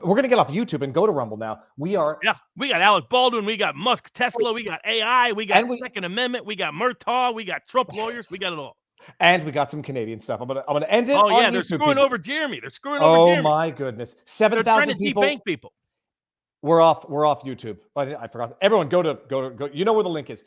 we're going to get off YouTube and go to Rumble now. We got Alec Baldwin, we got Musk, Tesla, we got AI, we got Second Amendment, we got Murtaugh, we got Trump lawyers, we got it all. And we got some Canadian stuff. I'm gonna end it. Oh yeah, on they're YouTube, screwing people. over Jeremy. They're screwing over Jeremy. Oh my goodness, 7,000 people. They're trying to debank people. We're off YouTube. I forgot. Everyone, go. You know where the link is.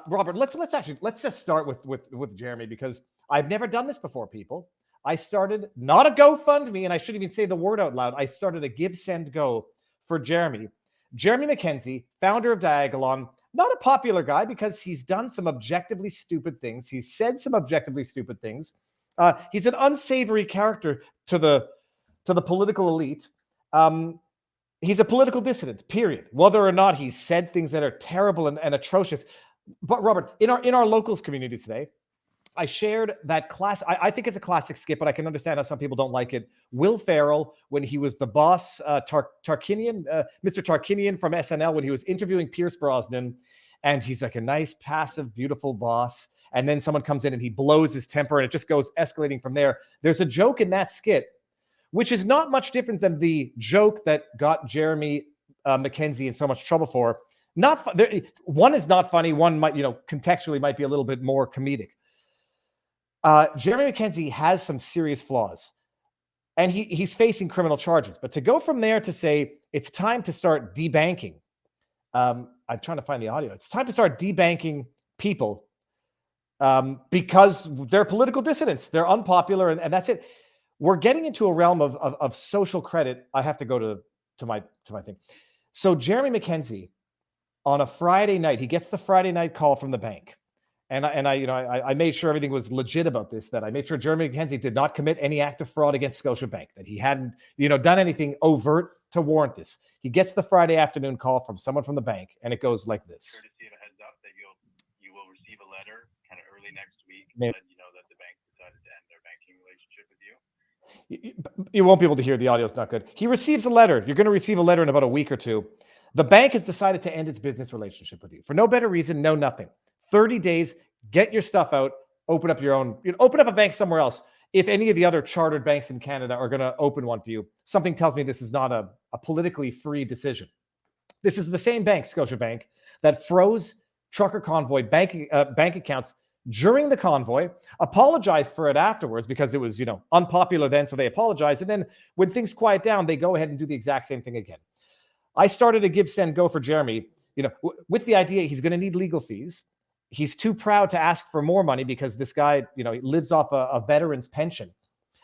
Robert, let's just start with Jeremy, because I've never done this before, people. I started not a GoFundMe, and I shouldn't even say the word out loud. I started a Give, Send, Go for Jeremy. Jeremy Mackenzie, founder of Diagolon, not a popular guy because he's done some objectively stupid things. He's said some objectively stupid things. He's an unsavory character to the political elite. He's a political dissident, period. Whether or not he's said things that are terrible and atrocious. But Robert, in our locals community today, I shared that class. I think it's a classic skit, but I can understand how some people don't like it. Will Ferrell, when he was the boss, Mr. Tarkinian from SNL, when he was interviewing Pierce Brosnan, and he's like a nice, passive, beautiful boss. And then someone comes in and he blows his temper, and it just goes escalating from there. There's a joke in that skit, which is not much different than the joke that got Jeremy Mackenzie in so much trouble for. One is not funny. One might, contextually might be a little bit more comedic. Jeremy Mackenzie has some serious flaws, and he's facing criminal charges. But to go from there to say it's time to start debanking, I'm trying to find the audio. It's time to start debanking people because they're political dissidents. They're unpopular, and that's it. We're getting into a realm of social credit. I have to go to my thing. So Jeremy Mackenzie, on a Friday night, he gets the Friday night call from the bank. And I made sure everything was legit about this, that I made sure Jeremy Mackenzie did not commit any act of fraud against Scotiabank, that he hadn't, done anything overt to warrant this. He gets the Friday afternoon call from someone from the bank, and it goes like this. Courtesy of a heads up that you will receive a letter kind of early next week, Maybe. letting you know that the bank decided to end their banking relationship with you. You won't be able to hear. The audio's not good. He receives a letter. You're going to receive a letter in about a week or two. The bank has decided to end its business relationship with you for no better reason, no nothing. 30 days, get your stuff out, open up your own, open up a bank somewhere else. If any of the other chartered banks in Canada are going to open one for you, something tells me this is not a politically free decision. This is the same bank, Scotiabank, that froze trucker convoy bank accounts during the convoy, apologized for it afterwards because it was, unpopular then, so they apologized. And then when things quiet down, they go ahead and do the exact same thing again. I started a Give, Send, Go for Jeremy, with the idea he's going to need legal fees. He's too proud to ask for more money because this guy, he lives off a veteran's pension,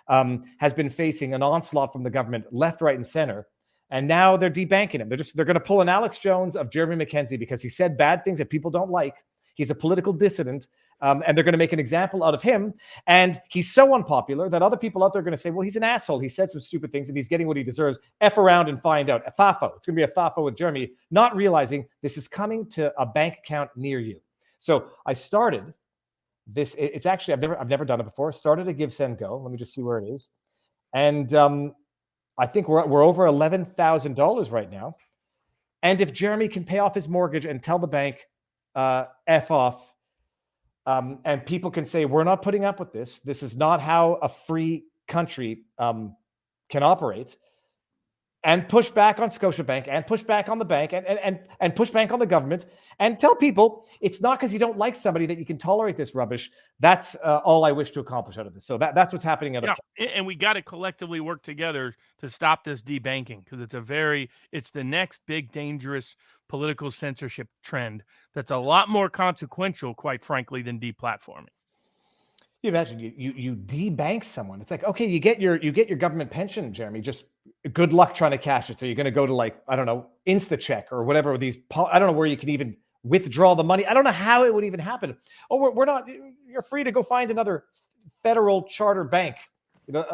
has been facing an onslaught from the government left, right, and center. And now they're debanking him. They're going to pull an Alex Jones of Jeremy Mackenzie because he said bad things that people don't like. He's a political dissident, and they're going to make an example out of him. And he's so unpopular that other people out there are going to say, well, he's an asshole. He said some stupid things and he's getting what he deserves. F around and find out. A FAFO. It's going to be a FAFO with Jeremy, not realizing this is coming to a bank account near you. So I started this. It's actually, I've never done it before. Started a Give, Send, Go. Let me just see where it is. And I think we're over $11,000 right now. And if Jeremy can pay off his mortgage and tell the bank, F off, and people can say, we're not putting up with this. This is not how a free country can operate. And push back on Scotiabank and push back on the bank and push back on the government and tell people it's not because you don't like somebody that you can tolerate this rubbish. That's all I wish to accomplish out of this. So that's what's happening. And we got to collectively work together to stop this debanking, because it's the next big dangerous political censorship trend that's a lot more consequential, quite frankly, than deplatforming. You imagine you debank someone. It's like, okay, you get your government pension, Jeremy. Just good luck trying to cash it. So you're going to go to InstaCheck or whatever I don't know where you can even withdraw the money. I don't know how it would even happen. Oh, we're not. You're free to go find another federal charter bank.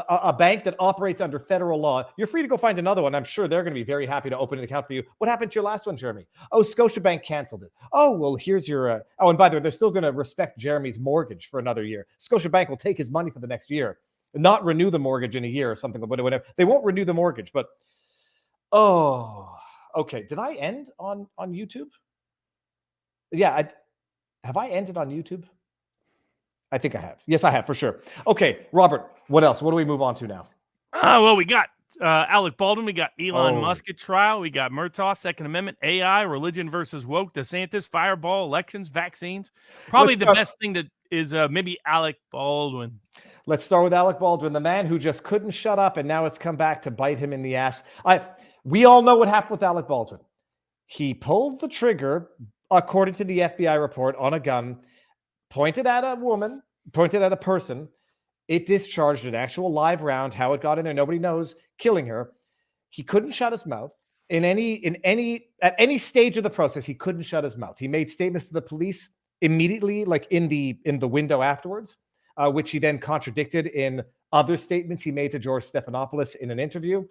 A bank that operates under federal law. You're free to go find another one. I'm sure they're going to be very happy to open an account for you. What happened to your last one, Jeremy? Oh, Scotiabank canceled it. Oh, well, here's your... and by the way, they're still going to respect Jeremy's mortgage for another year. Scotiabank will take his money for the next year, not renew the mortgage in a year or something, but whatever. They won't renew the mortgage, but... Oh, okay. Did I end on YouTube? Yeah, have I ended on YouTube? I think I have. Yes, I have, for sure. Okay, Robert, what else? What do we move on to now? Well, we got Alec Baldwin. We got Elon Oh. Musk at trial. We got Murtaugh, Second Amendment, AI, religion versus woke, DeSantis, Fireball, elections, vaccines. Probably the best thing is maybe Alec Baldwin. Let's start with Alec Baldwin, the man who just couldn't shut up, and now it's come back to bite him in the ass. We all know what happened with Alec Baldwin. He pulled the trigger, according to the FBI report, on a gun, pointed at a woman, pointed at a person. It discharged an actual live round. How it got in there, nobody knows, killing her. He couldn't shut his mouth at any stage of the process. He couldn't shut his mouth. He made statements to the police immediately, like in the window afterwards, which he then contradicted in other statements he made to George Stephanopoulos in an interview.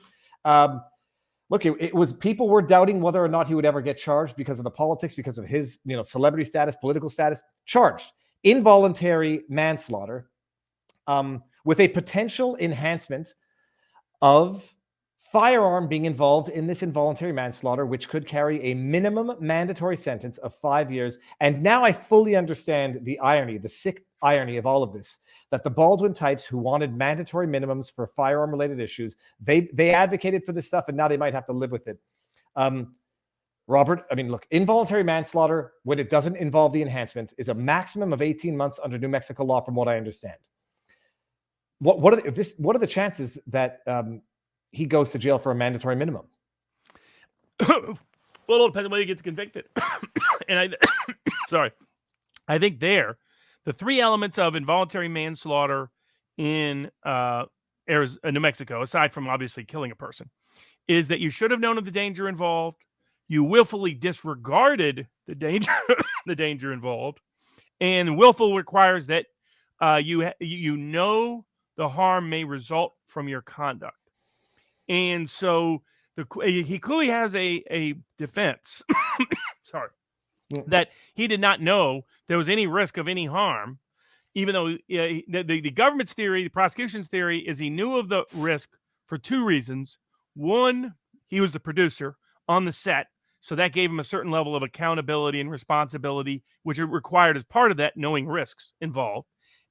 Look, it was, people were doubting whether or not he would ever get charged because of the politics, because of his celebrity status, political status. Charged involuntary manslaughter. With a potential enhancement of firearm being involved in this involuntary manslaughter, which could carry a minimum mandatory sentence of 5 years. And now I fully understand the irony, the sick irony of all of this, that the Baldwin types who wanted mandatory minimums for firearm-related issues, they advocated for this stuff, and now they might have to live with it. Robert, I mean, look, involuntary manslaughter, when it doesn't involve the enhancement, is a maximum of 18 months under New Mexico law, from what I understand. What are the chances that he goes to jail for a mandatory minimum? Well, it depends on whether he gets convicted. And I think the three elements of involuntary manslaughter in New Mexico, aside from obviously killing a person, is that you should have known of the danger involved, you willfully disregarded the danger involved, and willful requires that you know the harm may result from your conduct. And so he clearly has a defense. Sorry. That he did not know there was any risk of any harm, even though the government's theory, the prosecution's theory, is he knew of the risk for two reasons. One, he was the producer on the set, so that gave him a certain level of accountability and responsibility, which it required as part of that knowing risks involved.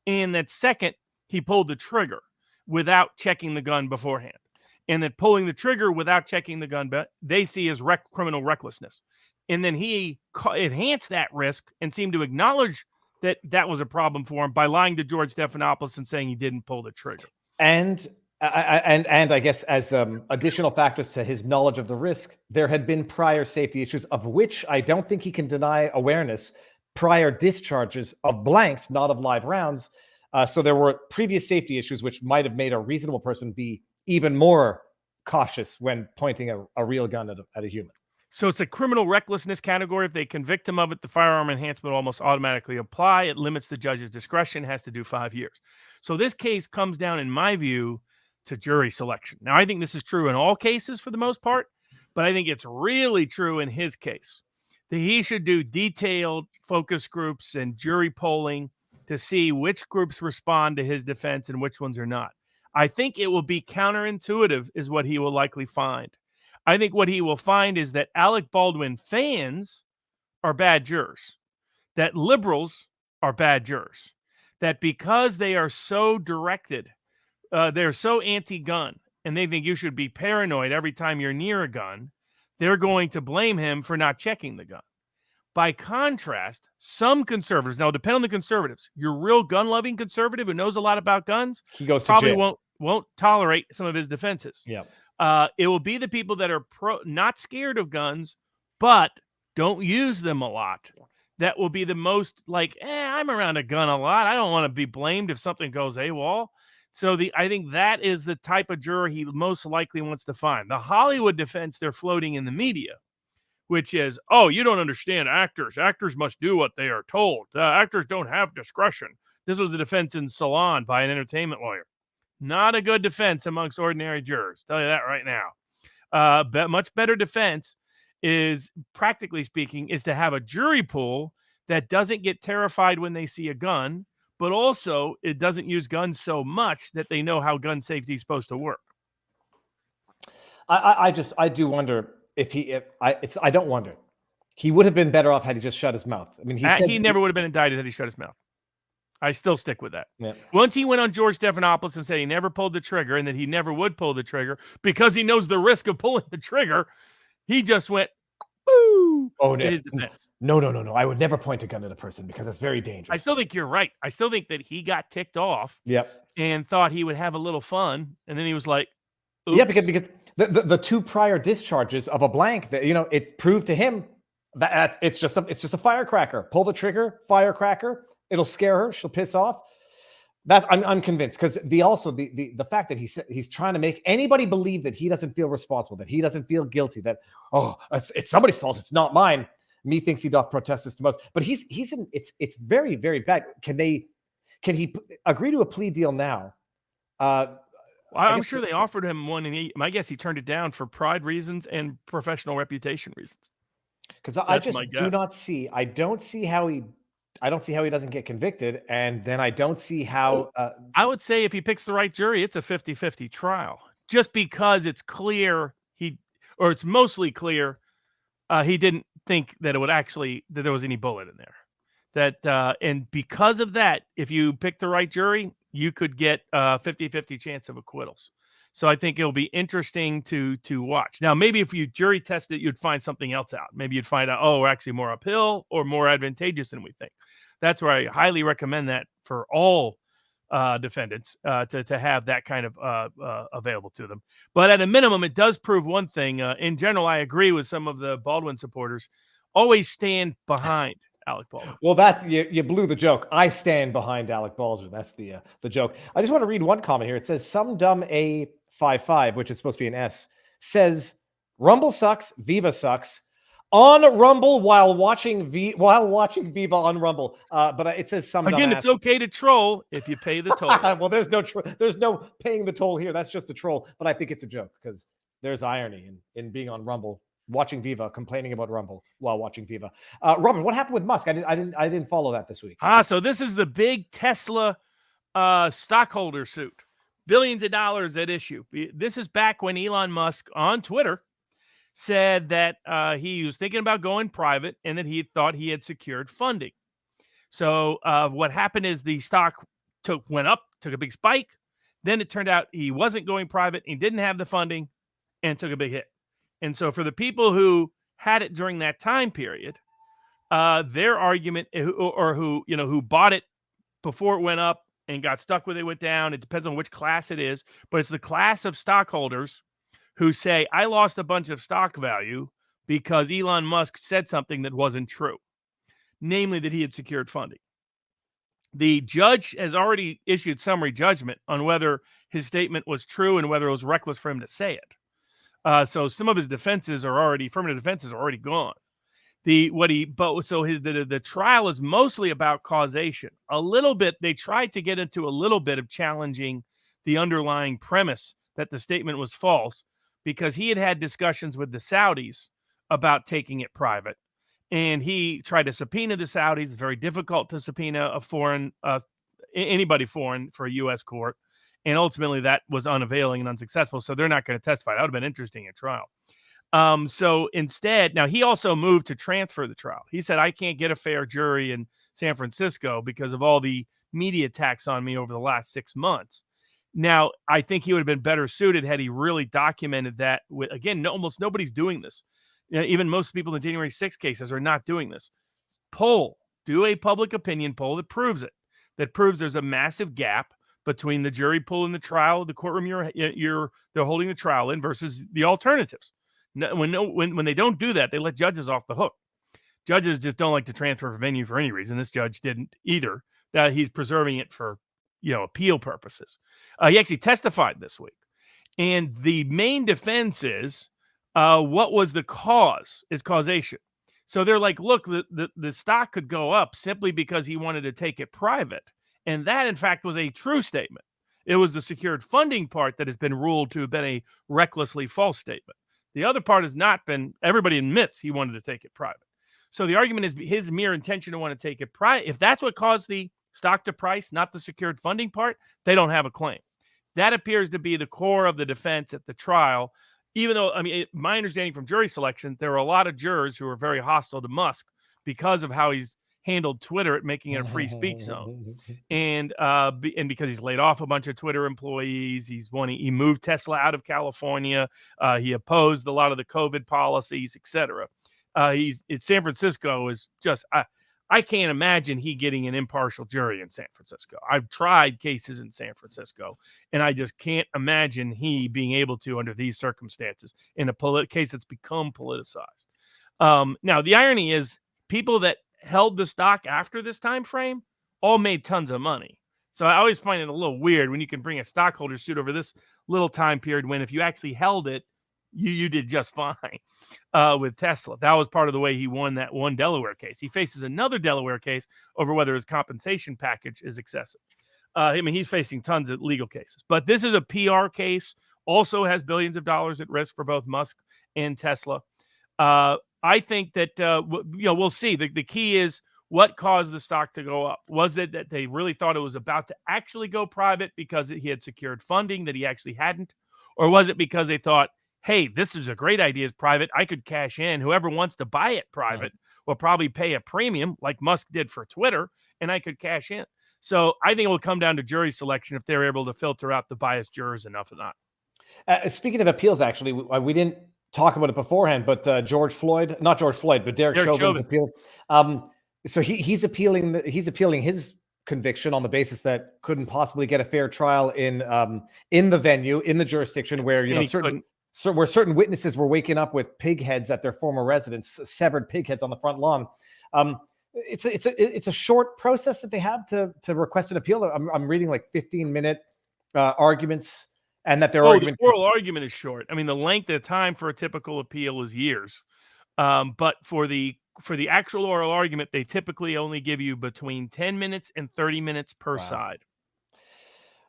And that second, he pulled the trigger without checking the gun beforehand. And that pulling the trigger without checking the gun, they see as criminal recklessness. And then he enhanced that risk and seemed to acknowledge that that was a problem for him by lying to George Stephanopoulos and saying he didn't pull the trigger. And I guess as additional factors to his knowledge of the risk, there had been prior safety issues, of which I don't think he can deny awareness, prior discharges of blanks, not of live rounds. So there were previous safety issues which might have made a reasonable person be even more cautious when pointing a real gun at a human. So it's a criminal recklessness category. If they convict him of it, the firearm enhancement will almost automatically apply. It limits the judge's discretion, has to do 5 years. So this case comes down, in my view, to jury selection. Now, I think this is true in all cases for the most part, but I think it's really true in his case that he should do detailed focus groups and jury polling to see which groups respond to his defense and which ones are not. I think it will be counterintuitive is what he will likely find. I think what he will find is that Alec Baldwin fans are bad jurors, that liberals are bad jurors, that because they are so directed, they're so anti-gun, and they think you should be paranoid every time you're near a gun, they're going to blame him for not checking the gun. By contrast, some conservatives, now depend on the conservatives, your real gun-loving conservative who knows a lot about guns, he goes probably to jail. won't tolerate some of his defenses. Yeah. It will be the people that are not scared of guns, but don't use them a lot. That will be the most like, I'm around a gun a lot. I don't want to be blamed if something goes AWOL. So I think that is the type of juror he most likely wants to find. The Hollywood defense they're floating in the media, which is, oh, you don't understand actors. Actors must do what they are told. Actors don't have discretion. This was the defense in Salon by an entertainment lawyer. Not a good defense amongst ordinary jurors. Tell you that right now. But much better defense is, practically speaking, is to have a jury pool that doesn't get terrified when they see a gun, but also it doesn't use guns so much that they know how gun safety is supposed to work. I do wonder I don't wonder. He would have been better off had he just shut his mouth. I mean, he never would have been indicted had he shut his mouth. I still stick with that. Yeah. Once he went on George Stephanopoulos and said he never pulled the trigger and that he never would pull the trigger because he knows the risk of pulling the trigger, he just went, woo, Oh, to his defense. No. I would never point a gun at a person because that's very dangerous. I still think you're right. I still think that he got ticked off Yep. and thought he would have a little fun. And then he was like, oops. Yeah, because the two prior discharges of a blank that, it proved to him that it's just a firecracker. Pull the trigger, firecracker. It'll scare her. She'll piss off. I'm convinced because the fact that he's trying to make anybody believe that he doesn't feel responsible, that he doesn't feel guilty, that it's somebody's fault, it's not mine. Me thinks he doth protest this to most, but it's very, very bad. Can he agree to a plea deal now? I'm sure they offered him one, and my guess he turned it down for pride reasons and professional reputation reasons. Because I don't see how he doesn't get convicted, and then I don't see how. I would say if he picks the right jury, it's a 50-50 trial, just because it's clear it's mostly clear he didn't think that that there was any bullet in there. And because of that, if you pick the right jury, you could get a 50-50 chance of acquittals. So I think it'll be interesting to watch. Now, maybe if you jury test it, you'd find something else out. Maybe you'd find out, we're actually more uphill or more advantageous than we think. That's where I highly recommend that for all defendants to have that kind of available to them. But at a minimum, it does prove one thing. In general, I agree with some of the Baldwin supporters. Always stand behind Alec Baldwin. Well, that's you blew the joke. I stand behind Alec Baldwin. That's the joke. I just want to read one comment here. It says some dumb A55, which is supposed to be an S, says Rumble sucks, Viva sucks. On Rumble while watching Viva on Rumble. But it says some again. dumb It's okay to troll if you pay the toll. Well, there's no paying the toll here. That's just a troll. But I think it's a joke because there's irony in being on Rumble, watching Viva, complaining about Rumble while watching Viva. Robert, what happened with Musk? I didn't follow that this week. So this is the big Tesla stockholder suit, billions of dollars at issue. This is back when Elon Musk on Twitter said that he was thinking about going private and that he thought he had secured funding. So what happened is the stock went up, took a big spike. Then it turned out he wasn't going private. He didn't have the funding and took a big hit. And so for the people who had it during that time period, their argument, or who bought it before it went up and got stuck when it went down, it depends on which class it is, but it's the class of stockholders who say, I lost a bunch of stock value because Elon Musk said something that wasn't true, namely that he had secured funding. The judge has already issued summary judgment on whether his statement was true and whether it was reckless for him to say it. So some of his affirmative defenses are already gone. The trial is mostly about causation. A little bit, they tried to get into a little bit of challenging the underlying premise that the statement was false, because he had discussions with the Saudis about taking it private. And he tried to subpoena the Saudis. It's very difficult to subpoena anybody foreign for a U.S. court. And ultimately that was unavailing and unsuccessful. So they're not going to testify. That would have been interesting at trial. So instead, now he also moved to transfer the trial. He said, I can't get a fair jury in San Francisco because of all the media attacks on me over the last 6 months. Now, I think he would have been better suited had he really documented that. Again, almost nobody's doing this. Even most people in the January 6 cases are not doing this. Do a public opinion poll that proves it. That proves there's a massive gap between the jury pool and the trial, the courtroom they're holding the trial in, versus the alternatives. When they don't do that, they let judges off the hook. Judges just don't like to transfer venue for any reason. This judge didn't either. That he's preserving it for appeal purposes. He actually testified this week. And the main defense is what was the cause? Is causation. So they're like, look, the stock could go up simply because he wanted to take it private. And that, in fact, was a true statement. It was the secured funding part that has been ruled to have been a recklessly false statement. The other part has not been. Everybody admits he wanted to take it private. So the argument is his mere intention to want to take it private. If that's what caused the stock to price, not the secured funding part, they don't have a claim. That appears to be the core of the defense at the trial, even though, my understanding from jury selection, there were a lot of jurors who were very hostile to Musk because of how he's handled Twitter at making it a free speech zone. And because he's laid off a bunch of Twitter employees, he moved Tesla out of California. He opposed a lot of the COVID policies, etc. San Francisco is just I can't imagine he getting an impartial jury in San Francisco. I've tried cases in San Francisco, and I just can't imagine he being able to under these circumstances in a case that's become politicized. Now, the irony is people that held the stock after this time frame all made tons of money. So I always find it a little weird when you can bring a stockholder suit over this little time period when if you actually held it, you did just fine with Tesla. That was part of the way he won that one Delaware case. He faces another Delaware case over whether his compensation package is excessive. He's facing tons of legal cases. But this is a PR case, also has billions of dollars at risk for both Musk and Tesla. I think that, we'll see. The key is what caused the stock to go up. Was it that they really thought it was about to actually go private because he had secured funding that he actually hadn't? Or was it because they thought, hey, this is a great idea as private. I could cash in. Whoever wants to buy it private will probably pay a premium like Musk did for Twitter, and I could cash in. So I think it will come down to jury selection if they're able to filter out the biased jurors enough or not. Speaking of appeals, actually, we didn't talk about it beforehand, but Derek Chauvin's appeal. So he's appealing his conviction on the basis that couldn't possibly get a fair trial in the venue, in the jurisdiction where certain witnesses were waking up with pig heads at their former residence, severed pig heads on the front lawn. It's a short process that they have to request an appeal. I'm reading like 15-minute arguments, and that their argument. The oral argument is short. I mean, the length of time for a typical appeal is years, but for the actual oral argument, they typically only give you between 10 minutes and 30 minutes per side.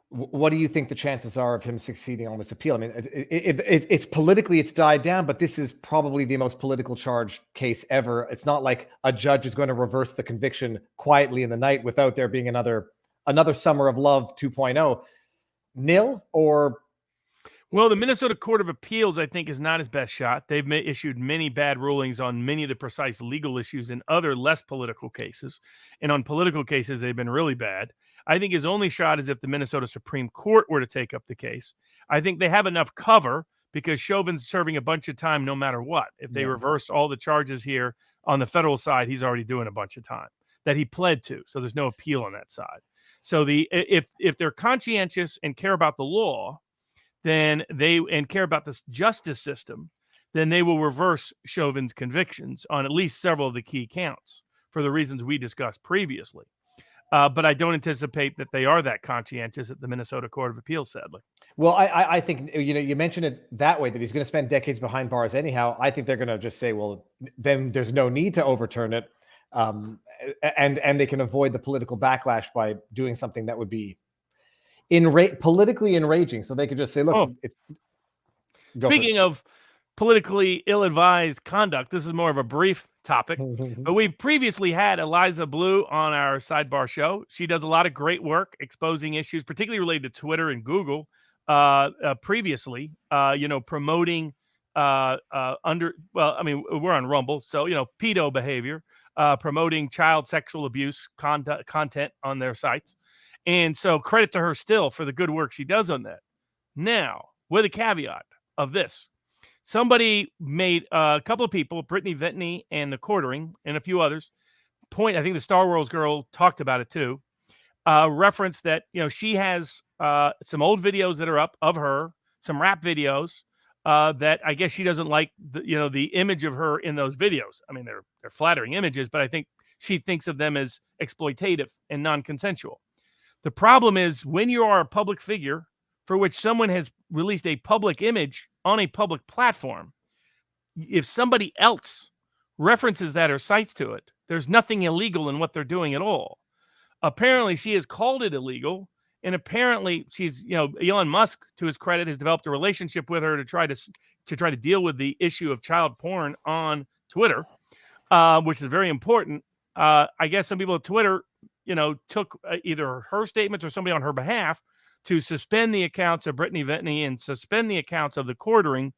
What do you think the chances are of him succeeding on this appeal? I mean, it's politically, it's died down, but this is probably the most political charged case ever. It's not like a judge is going to reverse the conviction quietly in the night without there being another Summer of Love 2.0. Nil or? Well, the Minnesota Court of Appeals, I think, is not his best shot. They've issued many bad rulings on many of the precise legal issues in other less political cases. And on political cases, they've been really bad. I think his only shot is if the Minnesota Supreme Court were to take up the case. I think they have enough cover because Chauvin's serving a bunch of time no matter what. If they reverse all the charges here on the federal side, he's already doing a bunch of time that he pled to. So there's no appeal on that side. So if they're conscientious and care about the law, then and care about the justice system, then they will reverse Chauvin's convictions on at least several of the key counts for the reasons we discussed previously. But I don't anticipate that they are that conscientious at the Minnesota Court of Appeals, sadly. Well, I think, you mentioned it that way, that he's going to spend decades behind bars anyhow. I think they're going to just say, well, then there's no need to overturn it. And they can avoid the political backlash by doing something that would be politically enraging. So they could just say, look, Speaking of politically ill-advised conduct, this is more of a brief topic, but we've previously had Eliza Blue on our sidebar show. She does a lot of great work exposing issues, particularly related to Twitter and Google. Previously, promoting we're on Rumble, so pedo behavior, promoting child sexual abuse content on their sites. And so credit to her still for the good work she does on that. Now, with a caveat of this, somebody made a couple of people, Brittany Ventney and the Quartering and a few others, I think the Star Wars girl talked about it too, reference that, she has some old videos that are up of her, some rap videos that I guess she doesn't like, the image of her in those videos. I mean, they're flattering images, but I think she thinks of them as exploitative and non-consensual. The problem is when you are a public figure for which someone has released a public image on a public platform, if somebody else references that or cites to it, there's nothing illegal in what they're doing at all. Apparently, she has called it illegal, and apparently she's, Elon Musk, to his credit, has developed a relationship with her to try to deal with the issue of child porn on Twitter, which is very important. I guess some people at Twitter, took either her statements or somebody on her behalf to suspend the accounts of Brittany Ventney and suspend the accounts of the Quartering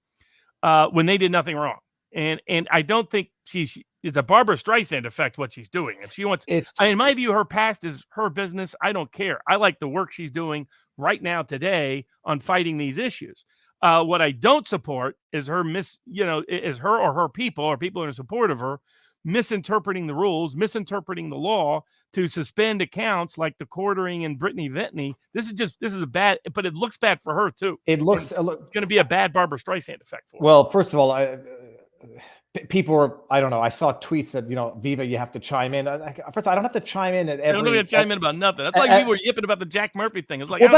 when they did nothing wrong. And I don't think she's it's a Barbara Streisand effect what she's doing. If she wants, It's in my view, her past is her business. I don't care. I like the work she's doing right now today on fighting these issues. What I don't support is her is her or her people or people in support of her misinterpreting the rules, misinterpreting the law to suspend accounts like the quartering and Brittany Ventney. This is a bad, but it looks bad for her too. it looks going to be a bad Barbara Streisand effect for her. well. First of all, people were, I don't know. I saw tweets that Viva, you have to chime in. First, I don't have to chime in at every. I don't have to chime in about nothing. That's like we were yipping about the Jack Murphy thing. It's like Well,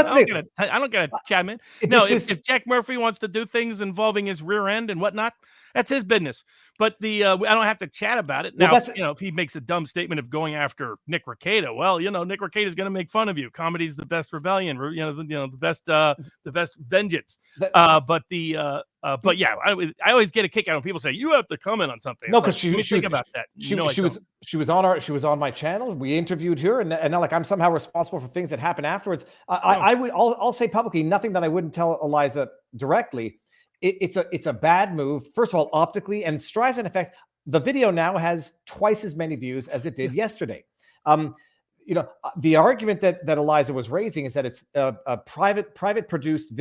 I don't gotta chime in. No, if Jack Murphy wants to do things involving his rear end and whatnot, that's his business. But I don't have to chat about it. Now, if he makes a dumb statement of going after Nick Rekieta, well, Nick Rekieta is going to make fun of you. Comedy's the best rebellion. The best vengeance. But yeah, I always get a kick out when people say you have to comment on something. No, because she was about that. She was on my channel. We interviewed her, and not like I'm somehow responsible for things that happen afterwards. I'll say publicly nothing that I wouldn't tell Eliza directly. It's a bad move. First of all, optically, and Streisand effect. The video now has twice as many views as it did yesterday. The argument that Eliza was raising is that it's private produced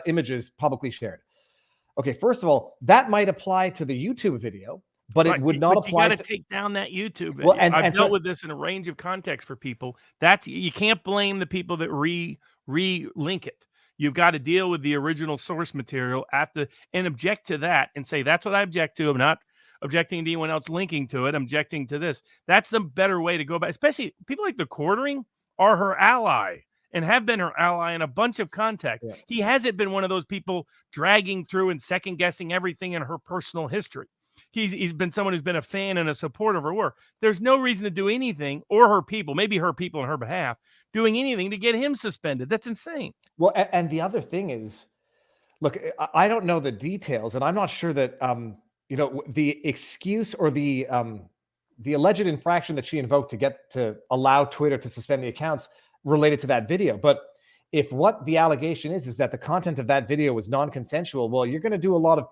images publicly shared. Okay, first of all, that might apply to the YouTube video, but it would not apply. You got to take down that YouTube video. Well, I've dealt with this in a range of contexts for people. You can't blame the people that re-link it. You've got to deal with the original source material and object to that and say, that's what I object to. I'm not objecting to anyone else linking to it. I'm objecting to this. That's the better way to go about it. Especially people like the quartering are her ally and have been her ally in a bunch of contexts. Yeah. He hasn't been one of those people dragging through and second guessing everything in her personal history. He's been someone who's been a fan and a supporter of her work. There's no reason to do anything, or her people, maybe her people on her behalf, doing anything to get him suspended. That's insane. Well, and the other thing is, look, I don't know the details, and I'm not sure that the excuse or the alleged infraction that she invoked to allow Twitter to suspend the accounts related to that video. But if what the allegation is that the content of that video was non-consensual, well, you're going to do a lot of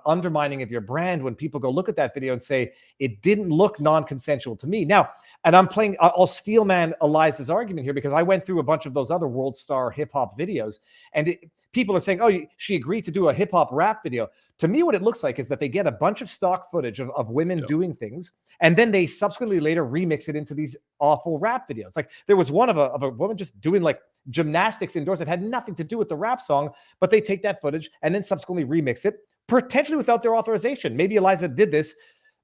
undermining of your brand when people go look at that video and say it didn't look non-consensual to me. Now, and I'll steelman Eliza's argument here because I went through a bunch of those other world star hip hop videos, and people are saying, oh, she agreed to do a hip hop rap video. To me, what it looks like is that they get a bunch of stock footage of women doing things, and then they subsequently later remix it into these awful rap videos. Like there was one of a woman just doing like gymnastics indoors that had nothing to do with the rap song, but they take that footage and then subsequently remix it, potentially without their authorization. Maybe Eliza did this,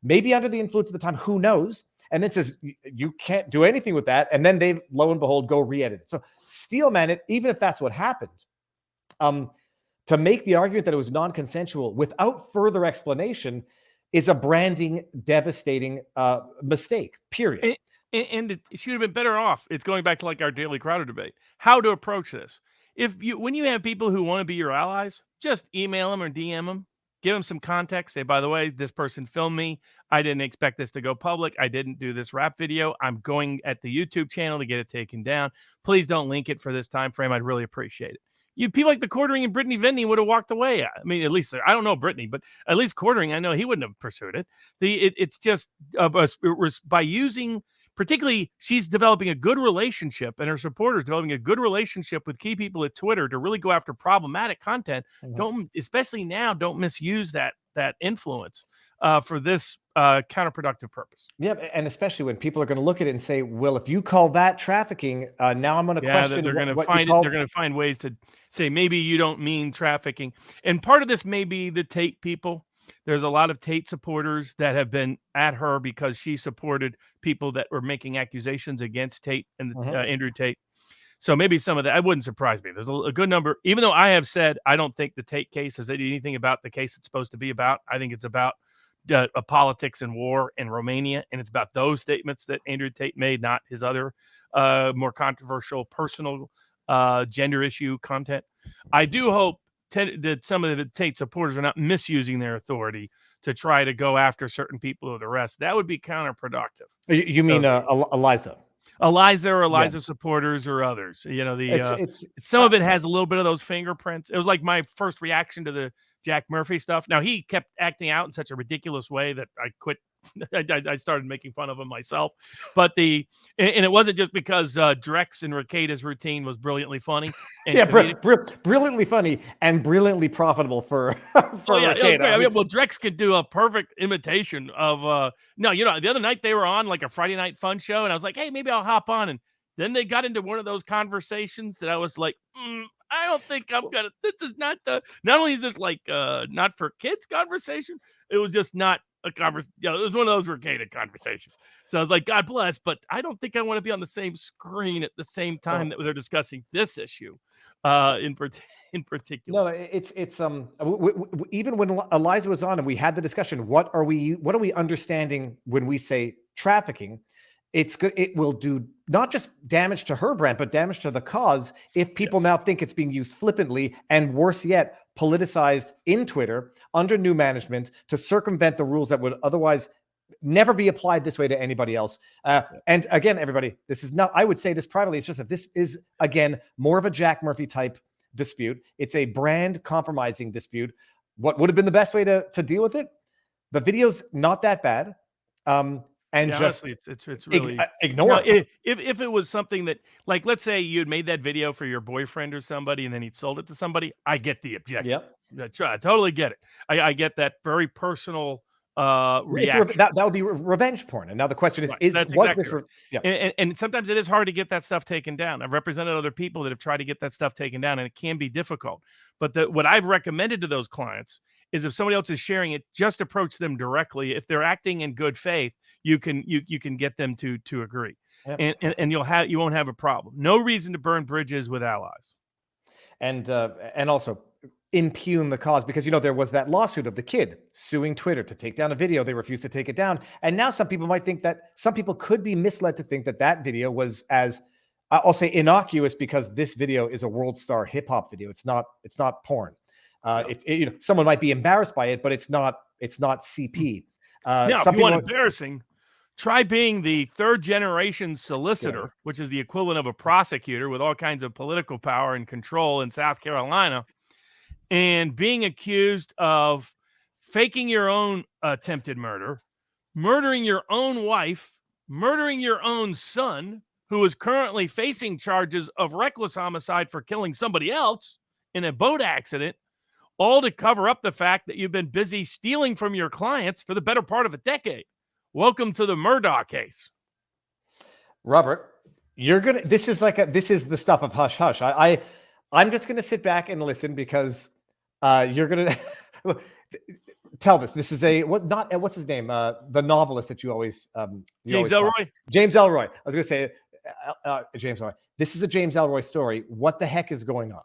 maybe under the influence at the time, who knows? And then says, you can't do anything with that. And then they, lo and behold, go re-edit it. So steelman it, even if that's what happened, to make the argument that it was non-consensual without further explanation is a branding, devastating mistake, period. And it should have been better off. It's going back to like our Daily Crowder debate, how to approach this. When you have people who want to be your allies, just email them or DM them, give them some context. Say, by the way, this person filmed me. I didn't expect this to go public. I didn't do this rap video. I'm going at the YouTube channel to get it taken down. Please don't link it for this time frame. I'd really appreciate it. People like the quartering and Brittany Ventney would have walked away. I mean, at least I don't know Brittany, but at least quartering, I know he wouldn't have pursued it. It's just by using, particularly, she's developing a good relationship, and her supporters developing a good relationship with key people at Twitter to really go after problematic content. Mm-hmm. Especially now, don't misuse that influence for this counterproductive purpose. Yeah, and especially when people are going to look at it and say, "Well, if you call that trafficking, now I'm going to question." They're going to find it. They're going to find ways to say maybe you don't mean trafficking, and part of this may be the Tate people. There's a lot of Tate supporters that have been at her because she supported people that were making accusations against Tate and Andrew Tate. So maybe some of that, it wouldn't surprise me. There's a good number, even though I have said I don't think the Tate case is anything about the case it's supposed to be about. I think it's about politics and war in Romania, and it's about those statements that Andrew Tate made, not his other more controversial personal gender issue content. I do hope that some of the Tate supporters are not misusing their authority to try to go after certain people or the rest. That would be counterproductive. You mean Eliza? Eliza or Eliza supporters or others. Some of it has a little bit of those fingerprints. It was like my first reaction to Jack Murphy stuff. Now, he kept acting out in such a ridiculous way that I quit. I started making fun of him myself. But and it wasn't just because Drex and Rekieta's routine was brilliantly funny and Yeah, comedic. brilliantly funny and brilliantly profitable for Oh yeah, it was Rekieta. great. I mean, well, Drex could do a perfect imitation of. No, the other night they were on like a Friday night fun show, and I was like, hey, maybe I'll hop on. And then they got into one of those conversations that I was like, I don't think I'm gonna. This is not the. Not only is this like not for kids conversation, it was just not a conversation. It was one of those Rekieta conversations. So I was like, God bless, but I don't think I want to be on the same screen at the same time that they're discussing this issue, in particular. No, it's even when Eliza was on and we had the discussion, what are we understanding when we say trafficking? It's good. It will do not just damage to her brand, but damage to the cause if people now think it's being used flippantly, and worse yet, politicized in Twitter under new management to circumvent the rules that would otherwise never be applied this way to anybody else. And again, everybody, this is not, I would say this privately, it's just that this is, again, more of a Jack Murphy type dispute. It's a brand compromising dispute. What would have been the best way to deal with it? The video's not that bad. And yeah, just honestly, it's really ignore it. If it was something that, like, let's say you had made that video for your boyfriend or somebody, and then he'd sold it to somebody, I get the objection. Yep. I totally get it. I get that very personal reaction. That would be revenge porn. And now the question is, right. was this? Right. And sometimes it is hard to get that stuff taken down. I've represented other people that have tried to get that stuff taken down, and it can be difficult. But what I've recommended to those clients is if somebody else is sharing it, just approach them directly. If they're acting in good faith, you can get them to agree, and you won't have a problem. No reason to burn bridges with allies, and also impugn the cause, because there was that lawsuit of the kid suing Twitter to take down a video. They refused to take it down, and now some people might think that some people could be misled to think that video was as I'll say innocuous, because this video is a world star hip hop video. It's not porn. Someone might be embarrassed by it, but it's not CP. Now, if you want embarrassing, try being the third generation solicitor, which is the equivalent of a prosecutor with all kinds of political power and control in South Carolina, and being accused of faking your own attempted murder, murdering your own wife, murdering your own son, who is currently facing charges of reckless homicide for killing somebody else in a boat accident, all to cover up the fact that you've been busy stealing from your clients for the better part of a decade. Welcome to the Murdaugh case. Robert, this is the stuff of hush hush. I'm just gonna sit back and listen, because you're gonna tell this. This is what's his name? The novelist that you always James Ellroy. James Ellroy. I was gonna say James Ellroy. This is a James Ellroy story. What the heck is going on?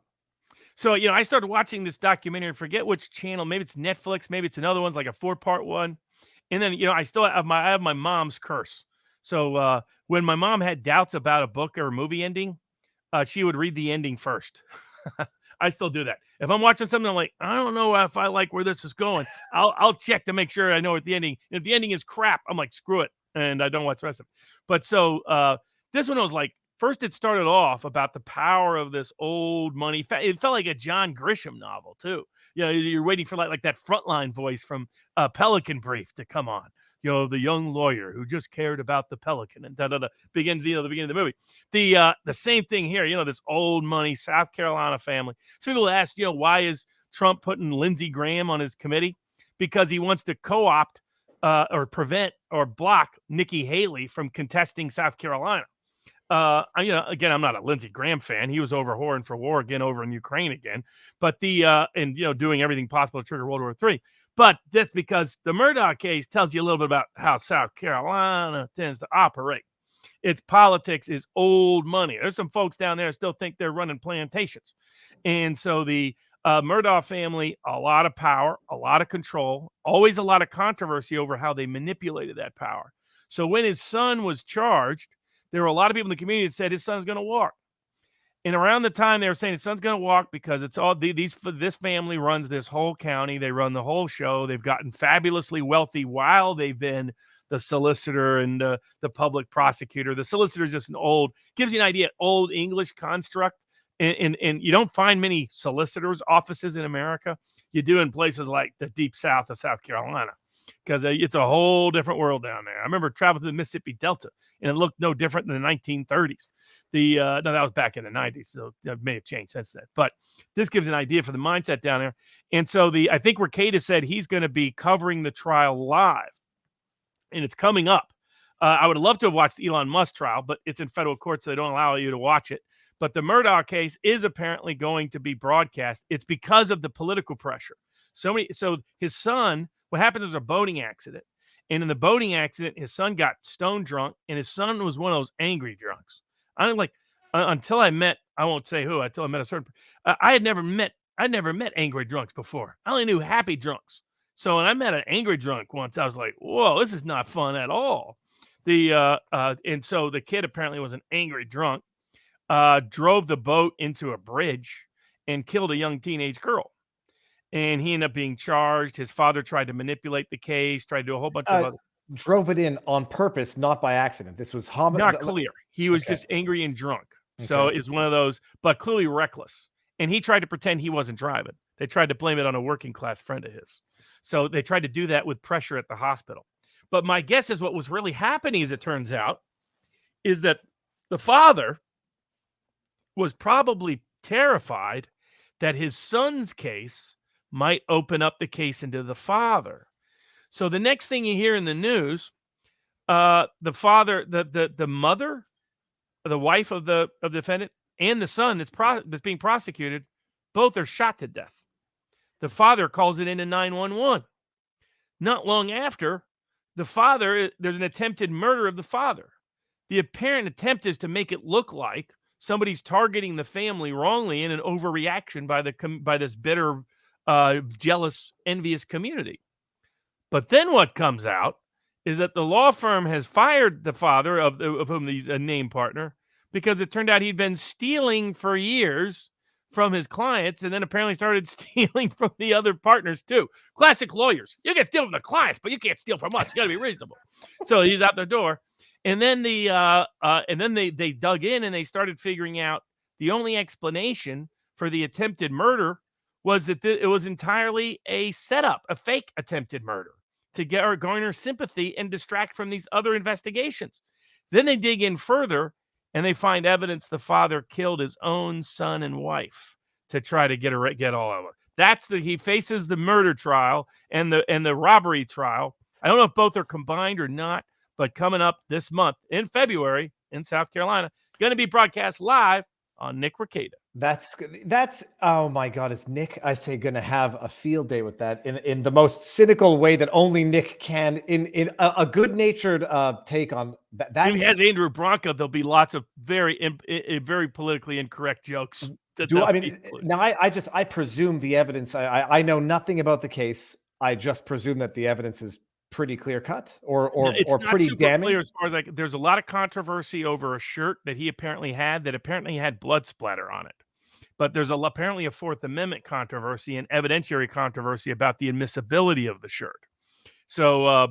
So, I started watching this documentary. I forget which channel. Maybe it's Netflix. Maybe it's another one. It's like a 4-part one. And then, I still have my mom's curse. So when my mom had doubts about a book or a movie ending, she would read the ending first. I still do that. If I'm watching something, I'm like, I don't know if I like where this is going. I'll check to make sure I know what the ending. And if the ending is crap, I'm like, screw it, and I don't watch the rest of it. But so this one was like, first it started off about the power of this old money. It felt like a John Grisham novel too. You're waiting for like that frontline voice from Pelican Brief to come on. The young lawyer who just cared about the Pelican, and begins the beginning of the movie. The same thing here. This old money South Carolina family. Some people ask, why is Trump putting Lindsey Graham on his committee? Because he wants to co-opt or prevent or block Nikki Haley from contesting South Carolina. Again, I'm not a Lindsey Graham fan. He was over whoring for war again over in Ukraine again, but doing everything possible to trigger World War III. But that's because the Murdaugh case tells you a little bit about how South Carolina tends to operate. Its politics is old money. There's some folks down there still think they're running plantations. And so the Murdaugh family, a lot of power, a lot of control, always a lot of controversy over how they manipulated that power. So when his son was charged, there were a lot of people in the community that said his son's going to walk. And around the time they were saying his son's going to walk because it's all this family runs this whole county. They run the whole show. They've gotten fabulously wealthy while they've been the solicitor and the public prosecutor. The solicitor is just gives you an idea, old English construct. And you don't find many solicitors' offices in America. you do in places like the deep south of South Carolina, because it's a whole different world down there. I remember traveling to the Mississippi Delta, and it looked no different than the 1930s. No, that was back in the 90s, so it may have changed since then. But this gives an idea for the mindset down there. And so I think Rekieta said he's going to be covering the trial live, and it's coming up. I would love to have watched the Elon Musk trial, but it's in federal court, so they don't allow you to watch it. But the Murdaugh case is apparently going to be broadcast. It's because of the political pressure. So his son, what happened was a boating accident. And in the boating accident, his son got stone drunk, and his son was one of those angry drunks. I'm like, until I met, I won't say who, until I met a certain, I'd never met angry drunks before. I only knew happy drunks. So when I met an angry drunk once, I was like, whoa, this is not fun at all. And so the kid apparently was an angry drunk, drove the boat into a bridge and killed a young teenage girl. And he ended up being charged. His father tried to manipulate the case, tried to do a whole bunch of other. Drove it in on purpose, not by accident. This was not clear. He was just angry and drunk. So it's one of those, but clearly reckless. And he tried to pretend he wasn't driving. They tried to blame it on a working class friend of his. So they tried to do that with pressure at the hospital. But my guess is what was really happening, as it turns out, is that the father was probably terrified that his son's case might open up the case into the father. So the next thing you hear in the news, the father, the mother, the wife of the defendant, and the son that's being prosecuted, both are shot to death. The father calls it into 911. Not long after, there's an attempted murder of the father. The apparent attempt is to make it look like somebody's targeting the family wrongly in an overreaction by this bitter, jealous, envious community. But then what comes out is that the law firm has fired the father of whom he's a name partner, because it turned out he'd been stealing for years from his clients, and then apparently started stealing from the other partners too. Classic lawyers. You can steal from the clients, but you can't steal from us. You got to be reasonable. So he's out the door. And then they dug in and they started figuring out the only explanation for the attempted murder was that it was entirely a setup, a fake attempted murder to garner sympathy and distract from these other investigations. Then they dig in further and they find evidence the father killed his own son and wife to try to get all of it. He faces the murder trial and the robbery trial. I don't know if both are combined or not, but coming up this month in February in South Carolina, going to be broadcast live on Nick Rekieta. That's oh my God, is Nick, I say, going to have a field day with that in the most cynical way that only Nick can, in a good-natured take on that. If he has Andrew Bronco, there'll be lots of very politically incorrect jokes. I presume the evidence, I know nothing about the case. I just presume that the evidence is pretty clear cut or pretty damning. Clear as far as there's a lot of controversy over a shirt that he apparently had blood splatter on it. But there's apparently a Fourth Amendment controversy and evidentiary controversy about the admissibility of the shirt. So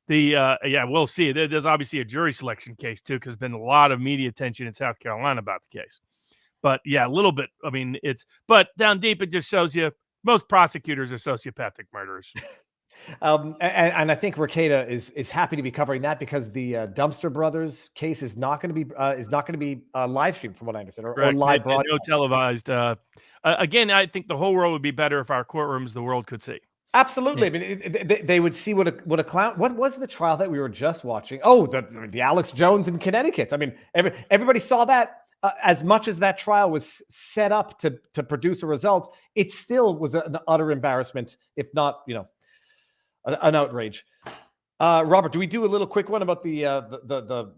we'll see. There's obviously a jury selection case too, because there's been a lot of media attention in South Carolina about the case. But yeah, a little bit. I mean, but down deep, it just shows you most prosecutors are sociopathic murderers. And I think Rekieta is happy to be covering that because the Dumpster Brothers case is not going to be live streamed, from what I understand, or live broadcast. No televised. Again, I think the whole world would be better if our courtrooms the world could see. Absolutely. Yeah. I mean, they would see what a clown. What was the trial that we were just watching? Oh, the Alex Jones in Connecticut. I mean, everybody saw that. As much as that trial was set up to produce a result, it still was an utter embarrassment, if not, an outrage. Robert, do we do a little quick one about the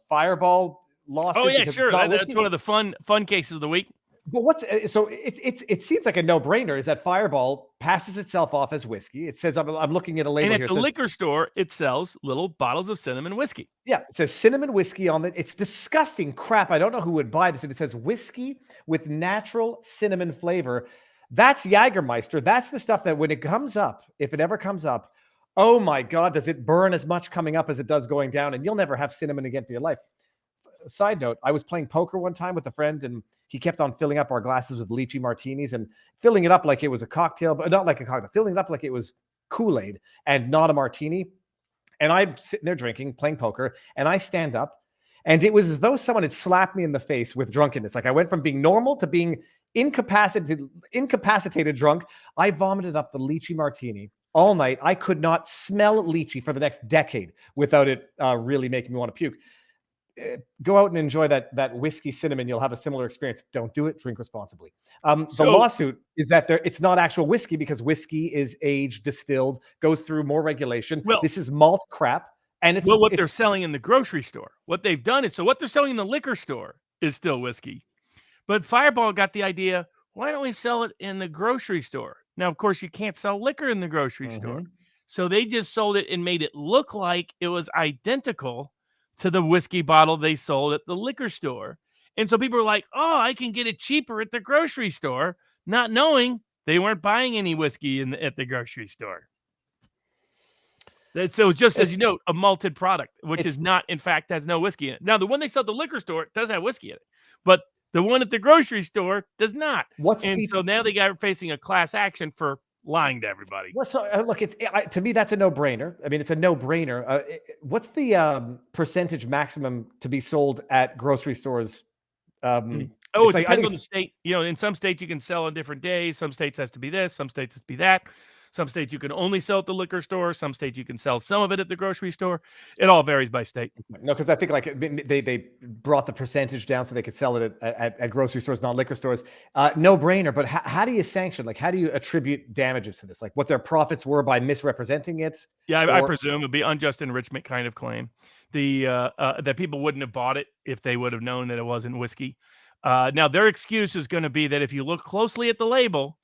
Fireball lawsuit? Oh yeah, sure. That's one of the fun cases of the week. But it seems like a no-brainer is that Fireball passes itself off as whiskey. It says, I'm looking at a label and here. And at the liquor store, it sells little bottles of cinnamon whiskey. Yeah, it says cinnamon whiskey on it. It's disgusting crap. I don't know who would buy this. And it says whiskey with natural cinnamon flavor. That's Jägermeister. That's the stuff that when it comes up, if it ever comes up, oh my God, does it burn as much coming up as it does going down? And you'll never have cinnamon again for your life. side note, I was playing poker one time with a friend, and he kept on filling up our glasses with lychee martinis and filling it up like it was a cocktail, but not like a cocktail, filling it up like it was Kool-Aid and not a martini. And I'm sitting there drinking, playing poker, and I stand up, and it was as though someone had slapped me in the face with drunkenness. Like I went from being normal to being incapacitated drunk. I vomited up the lychee martini all night. I could not smell lychee for the next decade without it really making me want to puke. Go out and enjoy that whiskey cinnamon. You'll have a similar experience. Don't do it. Drink responsibly. The lawsuit is that it's not actual whiskey, because whiskey is aged, distilled, goes through more regulation. Well, this is malt crap. And it's what they're selling in the grocery store. What they've done is, so what they're selling in the liquor store is still whiskey. But Fireball got the idea, why don't we sell it in the grocery store? Now, of course, you can't sell liquor in the grocery store. So they just sold it and made it look like it was identical to the whiskey bottle they sold at the liquor store. And so people were like, oh, I can get it cheaper at the grocery store, not knowing they weren't buying any whiskey at the grocery store. So just as you know, a malted product, which is not, in fact, has no whiskey in it. Now, the one they sell at the liquor store does have whiskey in it, but the one at the grocery store does not. So now they got facing a class action for lying to everybody. Well, so look, to me, that's a no-brainer. I mean, it's a no-brainer. What's the percentage maximum to be sold at grocery stores? It depends on the state. In some states you can sell on different days. Some states has to be this. Some states has to be that. Some states you can only sell at the liquor store. Some states you can sell some of it at the grocery store. It all varies by state. No, because I think like they brought the percentage down so they could sell it at grocery stores, not liquor stores. No brainer. But how do you sanction? Like, how do you attribute damages to this? Like what their profits were by misrepresenting it? Yeah, I presume it'd be unjust enrichment kind of claim. That people wouldn't have bought it if they would have known that it wasn't whiskey. Now their excuse is going to be that if you look closely at the label,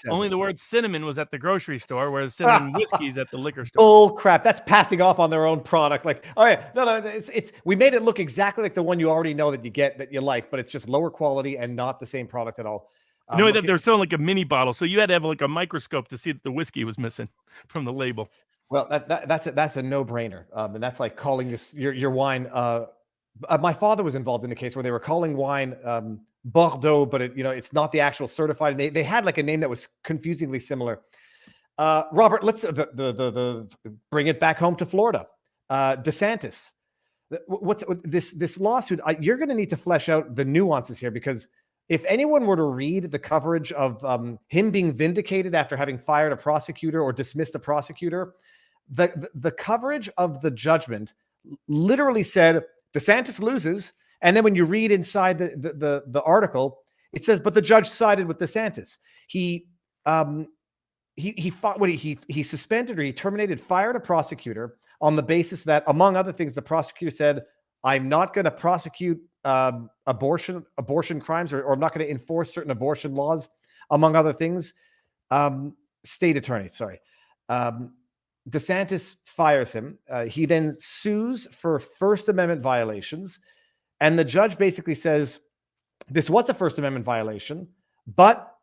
only the word cinnamon was at the grocery store, whereas cinnamon whiskey's at the liquor store. Oh crap! That's passing off on their own product. Like, all right, no, it's we made it look exactly like the one you already know that you get, that you like, but it's just lower quality and not the same product at all. That they're selling like a mini bottle, so you had to have like a microscope to see that the whiskey was missing from the label. Well, that's a no-brainer, and that's like calling your wine. My father was involved in a case where they were calling wine Bordeaux, but it's not the actual certified. They had like a name that was confusingly similar. Robert, let's bring it back home to Florida. DeSantis, what's this lawsuit? You're going to need to flesh out the nuances here, because if anyone were to read the coverage of him being vindicated after having fired a prosecutor or dismissed a prosecutor, the coverage of the judgment literally said DeSantis loses. And then when you read inside the article, it says, but the judge sided with DeSantis. He suspended, or he terminated, fired a prosecutor on the basis that, among other things, the prosecutor said, I'm not going to prosecute abortion crimes, or I'm not going to enforce certain abortion laws, among other things. State attorney, sorry. DeSantis fires him. He then sues for First Amendment violations. And the judge basically says, this was a First Amendment violation, but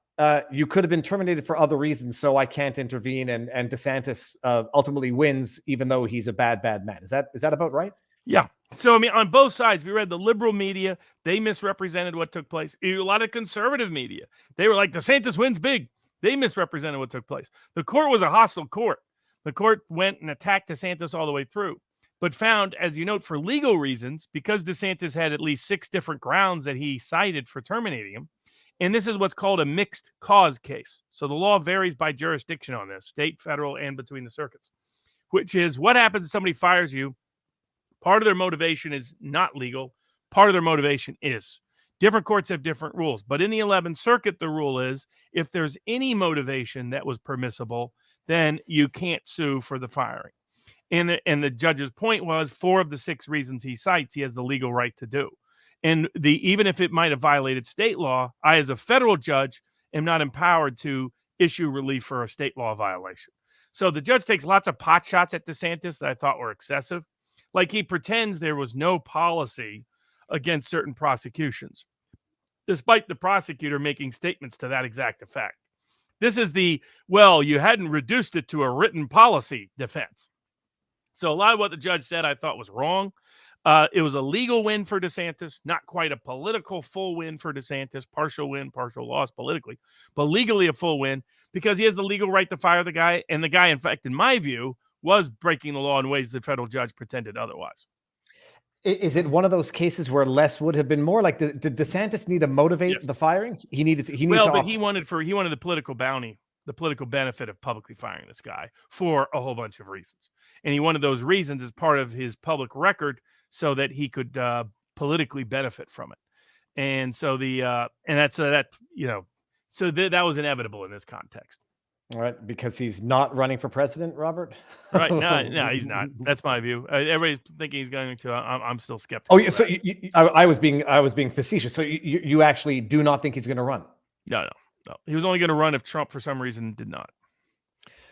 you could have been terminated for other reasons, so I can't intervene. And DeSantis ultimately wins, even though he's a bad man. Is that about right? Yeah. So, I mean, on both sides, we read the liberal media. They misrepresented what took place. A lot of conservative media, they were like, DeSantis wins big. They misrepresented what took place. The court was a hostile court. The court went and attacked DeSantis all the way through, but found, as you note, for legal reasons, because DeSantis had at least 6 different grounds that he cited for terminating him. And this is what's called a mixed cause case. So the law varies by jurisdiction on this, state, federal, and between the circuits, which is what happens if somebody fires you. Part of their motivation is not legal. Part of their motivation is. Different courts have different rules. But in the 11th Circuit, the rule is if there's any motivation that was permissible, then you can't sue for the firing. And the judge's point was 4 of the 6 reasons he cites, he has the legal right to do. And even if it might have violated state law, I, as a federal judge, am not empowered to issue relief for a state law violation. So the judge takes lots of pot shots at DeSantis that I thought were excessive. Like, he pretends there was no policy against certain prosecutions, despite the prosecutor making statements to that exact effect. This is you hadn't reduced it to a written policy defense. So a lot of what the judge said I thought was wrong. It was a legal win for DeSantis, not quite a political full win for DeSantis, partial win, partial loss politically, but legally a full win because he has the legal right to fire the guy. And the guy, in fact, in my view, was breaking the law in ways the federal judge pretended otherwise. Is it one of those cases where less would have been more? Like, did DeSantis need to motivate Yes. the firing? He needed to. But he wanted the political bounty, the political benefit of publicly firing this guy for a whole bunch of reasons, and he wanted those reasons as part of his public record so that he could politically benefit from it. And so that was inevitable in this context. All right, because he's not running for president, Robert. Right? No, he's not. That's my view. Everybody's thinking he's going to. I'm still skeptical. Oh, yeah. So I was being facetious. So you actually do not think he's going to run? No. He was only going to run if Trump, for some reason, did not.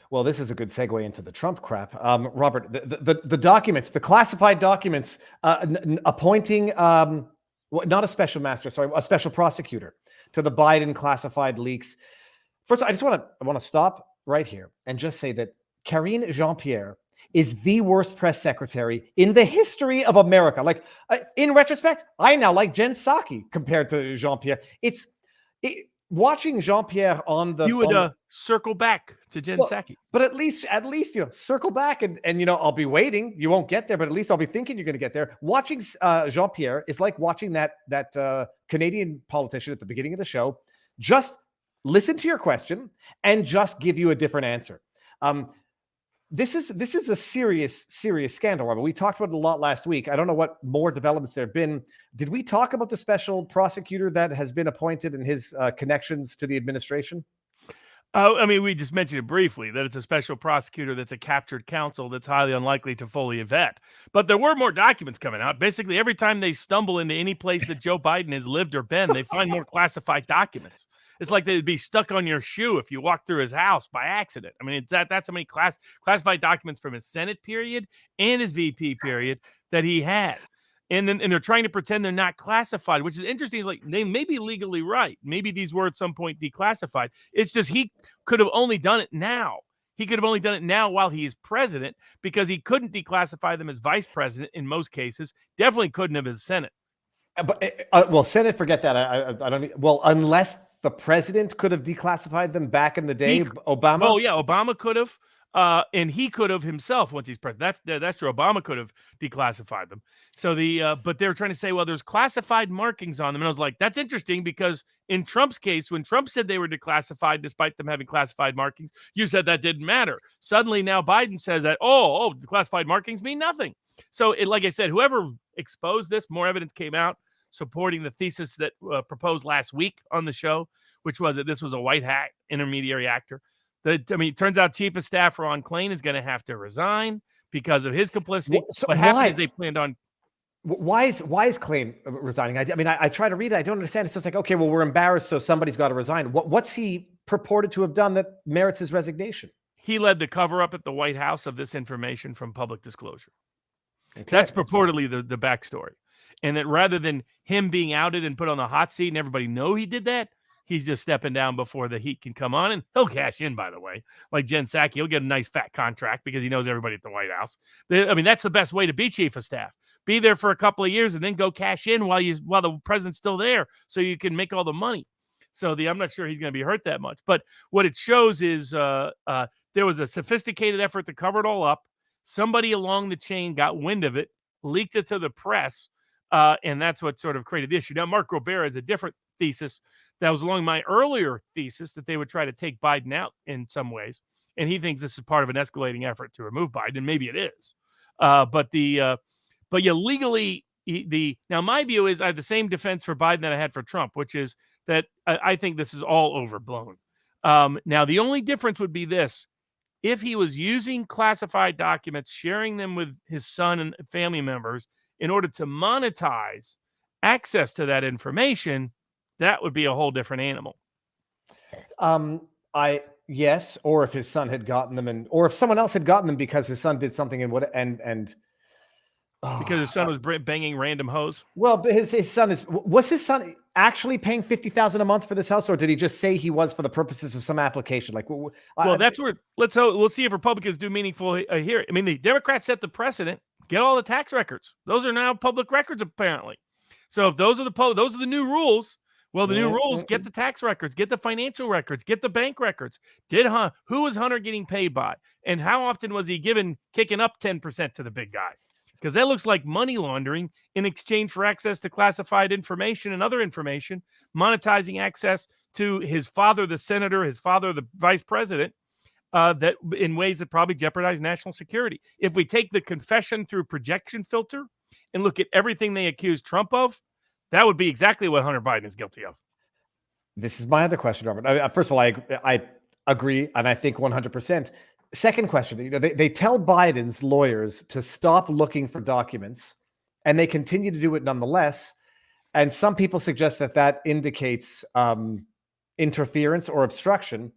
Well, this is a good segue into the Trump crap, Robert. The documents, the classified documents, appointing not a special master, sorry, a special prosecutor to the Biden classified leaks. First, I want to stop right here and just say that Karine Jean-Pierre is the worst press secretary in the history of America. Like, in retrospect, I now like Jen Psaki compared to Jean-Pierre. Watching Jean-Pierre on the... You would circle back to Jen Psaki. But at least, circle back and I'll be waiting. You won't get there, but at least I'll be thinking you're going to get there. Watching Jean-Pierre is like watching that Canadian politician at the beginning of the show just listen to your question and just give you a different answer. This is a serious scandal, Robert. We talked about it a lot last week. I don't know what more developments there have been. Did we talk about the special prosecutor that has been appointed and his connections to the administration? I mean, we just mentioned it briefly, that it's a special prosecutor that's a captured counsel that's highly unlikely to fully vet. But there were more documents coming out. Basically, every time they stumble into any place that Joe Biden has lived or been, they find more classified documents. It's like they'd be stuck on your shoe if you walk through his house by accident. I mean, that's how many classified documents from his Senate period and his VP period that he had. And they're trying to pretend they're not classified, which is interesting. It's like they may be legally right. Maybe these were at some point declassified. It's just he could have only done it now. He could have only done it now while he is president because he couldn't declassify them as vice president in most cases. Definitely couldn't have as Senate. Well, Senate, forget that. I don't. Well, unless the president could have declassified them back in the day, Obama. Oh yeah, Obama could have. And he could have himself once he's president. That's true. Obama could have declassified them. So but they were trying to say, well, there's classified markings on them. And I was like, that's interesting because in Trump's case, when Trump said they were declassified, despite them having classified markings, you said that didn't matter. Suddenly now Biden says that, the classified markings mean nothing. So like I said, whoever exposed this, more evidence came out supporting the thesis that proposed last week on the show, which was that this was a white hat intermediary actor. It turns out Chief of Staff Ron Klain is going to have to resign because of his complicity. So what happened is they planned on. Why is Klain resigning? I try to read it. I don't understand. It's just like, okay, well, we're embarrassed, so somebody's got to resign. What's he purported to have done that merits his resignation? He led the cover-up at the White House of this information from public disclosure. Okay. That's purportedly the backstory. And that rather than him being outed and put on the hot seat and everybody know he did that, he's just stepping down before the heat can come on, and he'll cash in, by the way. Like Jen Psaki, he'll get a nice fat contract because he knows everybody at the White House. That's the best way to be chief of staff. Be there for a couple of years and then go cash in while the president's still there so you can make all the money. So I'm not sure he's going to be hurt that much. But what it shows is there was a sophisticated effort to cover it all up. Somebody along the chain got wind of it, leaked it to the press, and that's what sort of created the issue. Now, Mark Robert has a different thesis that was along my earlier thesis that they would try to take Biden out in some ways. And he thinks this is part of an escalating effort to remove Biden. And maybe it is. Legally, now my view is I have the same defense for Biden that I had for Trump, which is that I think this is all overblown. Now, the only difference would be this. If he was using classified documents, sharing them with his son and family members in order to monetize access to that information, that would be a whole different animal. Yes, or if his son had gotten them, or if someone else had gotten them because his son did something because his son was banging random hoes. Well, his son was his son actually paying $50,000 a month for this house, or did he just say he was for the purposes of some application? Like, that's where we'll see if Republicans do meaningful here. I mean, the Democrats set the precedent. get all the tax records. Those are now public records, apparently. So if those are the new rules, well, the new rules, get the tax records, get the financial records, get the bank records. Who was Hunter getting paid by? And how often was he kicking up 10% to the big guy? Because that looks like money laundering in exchange for access to classified information and other information, monetizing access to his father, the senator, his father, the vice president, that in ways that probably jeopardize national security. If we take the confession through projection filter and look at everything they accuse Trump of, that would be exactly what Hunter Biden is guilty of. This is my other question, Robert. First of all, I agree, and I think 100%. Second question, they tell Biden's lawyers to stop looking for documents, and they continue to do it nonetheless. And some people suggest that indicates interference or obstruction.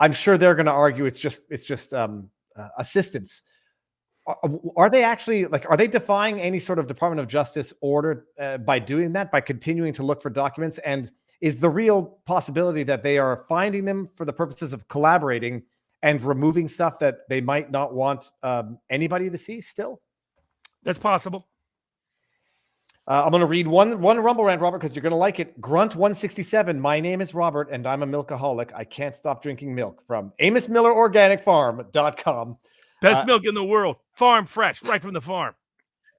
I'm sure they're going to argue it's just assistance. Are they actually are they defying any sort of Department of Justice order by doing that, by continuing to look for documents? And is the real possibility that they are finding them for the purposes of collaborating and removing stuff that they might not want anybody to see still? That's possible. I'm going to read one Rumble rant, Robert, because you're going to like it. Grunt 167. My name is Robert, and I'm a milkaholic. I can't stop drinking milk. From AmosMillerOrganicFarm.com. Best milk in the world. Farm fresh, right from the farm.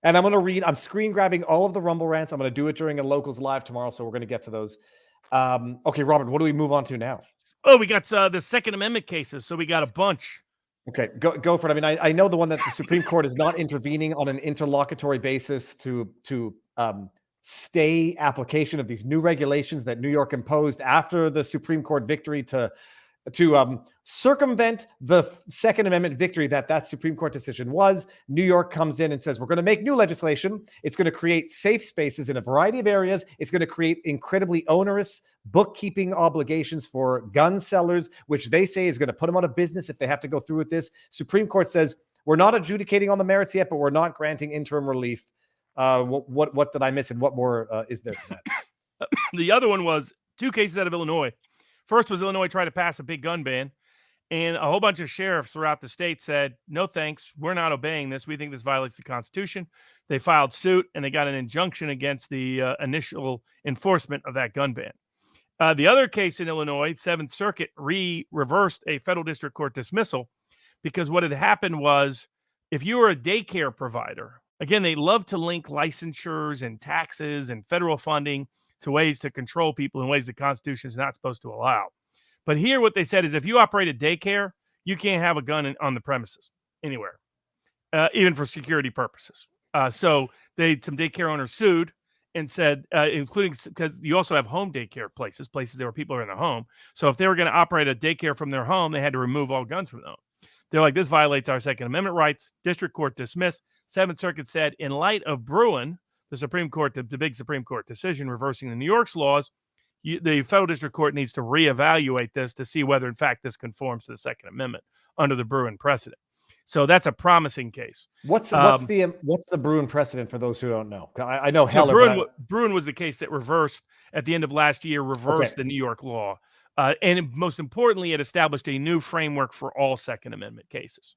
And I'm screen grabbing all of the Rumble rants. I'm going to do it during a Locals Live tomorrow, so we're going to get to those. Okay, Robert, what do we move on to now? Oh, we got the Second Amendment cases, so we got a bunch. Okay, go for it. I mean, I know the one that the Supreme Court is not intervening on an interlocutory basis to stay application of these new regulations that New York imposed after the Supreme Court victory to circumvent the Second Amendment victory that Supreme Court decision was. New York comes in and says, we're going to make new legislation. It's going to create safe spaces in a variety of areas. It's going to create incredibly onerous bookkeeping obligations for gun sellers, which they say is going to put them out of business if they have to go through with this. Supreme Court says, we're not adjudicating on the merits yet, but we're not granting interim relief. What did I miss, and what more is there to that? The other one was two cases out of Illinois. First was Illinois tried to pass a big gun ban, and a whole bunch of sheriffs throughout the state said, no thanks, we're not obeying this. We think this violates the Constitution. They filed suit, and they got an injunction against the initial enforcement of that gun ban. The other case in Illinois, Seventh Circuit reversed a federal district court dismissal because what had happened was if you were a daycare provider, again, they love to link licensures and taxes and federal funding to ways to control people in ways the Constitution is not supposed to allow. But here what they said is if you operate a daycare, you can't have a gun on the premises anywhere, even for security purposes. So some daycare owners sued and said, including because you also have home daycare places where people are in their home. So if they were going to operate a daycare from their home, they had to remove all guns from them. They're like, this violates our Second Amendment rights. District Court dismissed. Seventh Circuit said, in light of Bruin, the Supreme Court, the big Supreme Court decision reversing the New York's laws, the federal district court needs to reevaluate this to see whether, in fact, this conforms to the Second Amendment under the Bruin precedent. So that's a promising case. What's the Bruin precedent for those who don't know? I know Heller. Bruin was the case that reversed at the end of last year, the New York law. And most importantly, it established a new framework for all Second Amendment cases.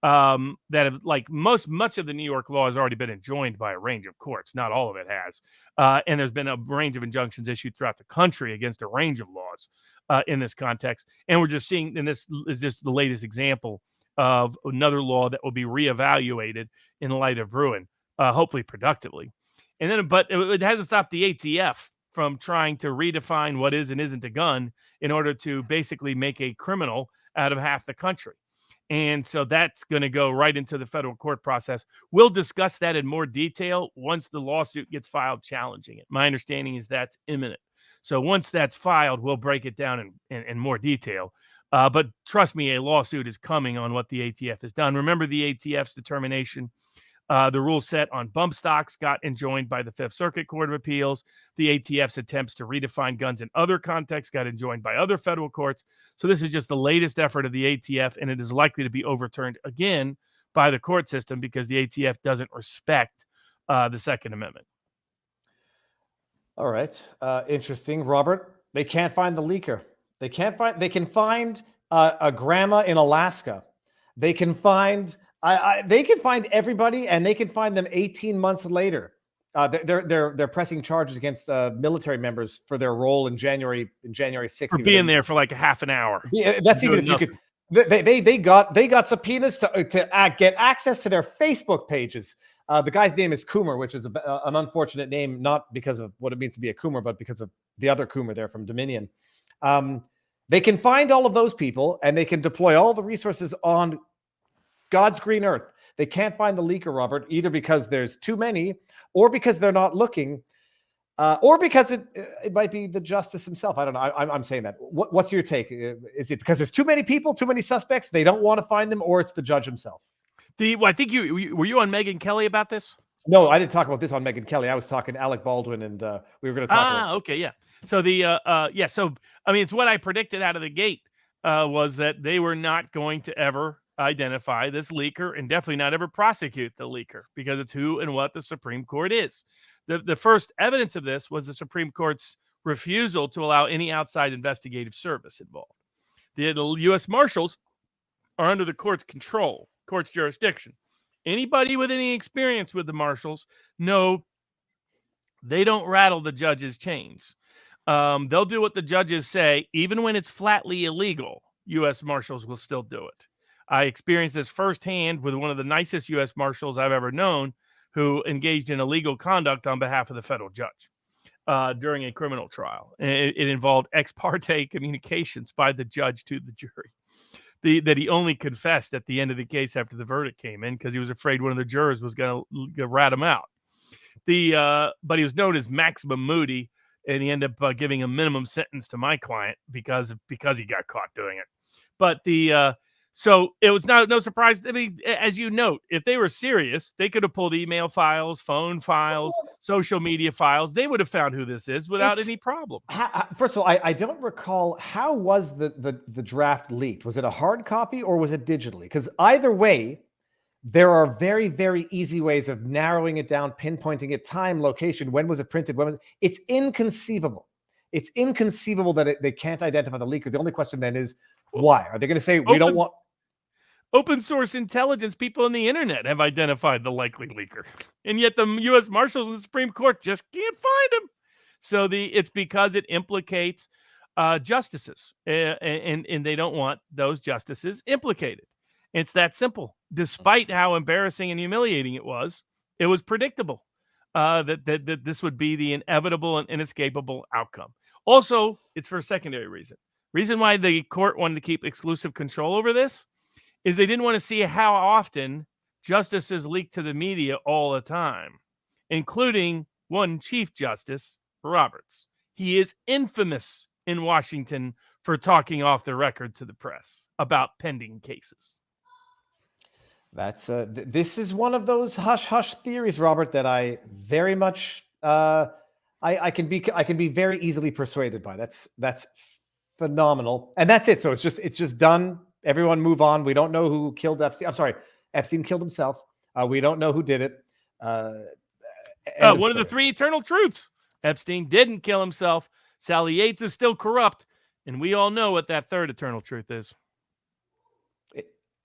That have, like much of the New York law has already been enjoined by a range of courts. Not all of it has. And there's been a range of injunctions issued throughout the country against a range of laws in this context. And we're just seeing, and this is just the latest example of another law that will be reevaluated in light of Bruin, hopefully productively. And then, but it hasn't stopped the ATF from trying to redefine what is and isn't a gun in order to basically make a criminal out of half the country. And so that's going to go right into the federal court process. We'll discuss that in more detail once the lawsuit gets filed challenging it. My understanding is that's imminent. So once that's filed, we'll break it down in more detail. But trust me, a lawsuit is coming on what the ATF has done. Remember the ATF's determination. The rule set on bump stocks got enjoined by the Fifth Circuit Court of Appeals. The ATF's attempts to redefine guns in other contexts got enjoined by other federal courts. So this is just the latest effort of the ATF, and it is likely to be overturned again by the court system because the ATF doesn't respect the Second Amendment. All right. Interesting. Robert, they can't find the leaker. They can find a grandma in Alaska. They can find They can find everybody, and they can find them 18 months later. They're pressing charges against military members for their role in January 6th. For being there for like a half an hour. Yeah, that's even if you could. They got subpoenas to get access to their Facebook pages. The guy's name is Coomer, which is an unfortunate name, not because of what it means to be a Coomer, but because of the other Coomer there from Dominion. They can find all of those people, and they can deploy all the resources on God's green earth. They can't find the leaker, Robert, either because there's too many, or because they're not looking, or because it might be the justice himself. I don't know. I'm saying that. What's your take? Is it because there's too many people, too many suspects, they don't want to find them, or it's the judge himself? I think were you on Megyn Kelly about this? No, I didn't talk about this on Megyn Kelly. I was talking Alec Baldwin, and we were going to talk about. Okay, yeah. So so I mean, it's what I predicted out of the gate was that they were not going to ever identify this leaker, and definitely not ever prosecute the leaker, because it's who and what the Supreme Court is. The first evidence of this was the Supreme Court's refusal to allow any outside investigative service involved. The U.S. Marshals are under the court's control, court's jurisdiction. Anybody with any experience with the Marshals know they don't rattle the judge's chains. They'll do what the judges say, even when it's flatly illegal. U.S. Marshals will still do it. I experienced this firsthand with one of the nicest U.S. Marshals I've ever known, who engaged in illegal conduct on behalf of the federal judge during a criminal trial. It involved ex parte communications by the judge to the jury that he only confessed at the end of the case after the verdict came in, because he was afraid one of the jurors was going to rat him out. But he was known as Maximum Moody, and he ended up giving a minimum sentence to my client because he got caught doing it. But so it was no surprise. I mean, as you note, if they were serious, they could have pulled email files, phone files, social media files. They would have found who this is without any problem. First of all, I don't recall, how was the draft leaked? Was it a hard copy or was it digitally? Because either way, there are very, very easy ways of narrowing it down, pinpointing it, time, location. When was it printed? It's inconceivable. It's inconceivable that they can't identify the leaker. The only question then is, why? Are they going to say we don't want? Open source intelligence people on the internet have identified the likely leaker, and yet the U.S. Marshals and the Supreme Court just can't find him. So it's because it implicates justices, and they don't want those justices implicated. It's that simple. Despite how embarrassing and humiliating it was predictable that this would be the inevitable and inescapable outcome. Also, it's for a secondary reason. Reason why the court wanted to keep exclusive control over this is they didn't want to see how often justices leak to the media all the time, including one Chief Justice Roberts. He is infamous in Washington for talking off the record to the press about pending cases. That's this is one of those hush theories, Robert, that I very much I can be very easily persuaded by. That's phenomenal, and that's it. So it's just done. Everyone move on. We don't know who killed Epstein. I'm sorry, Epstein killed himself. We don't know who did it. One of the three eternal truths: Epstein didn't kill himself. Sally Yates is still corrupt, and we all know what that third eternal truth is.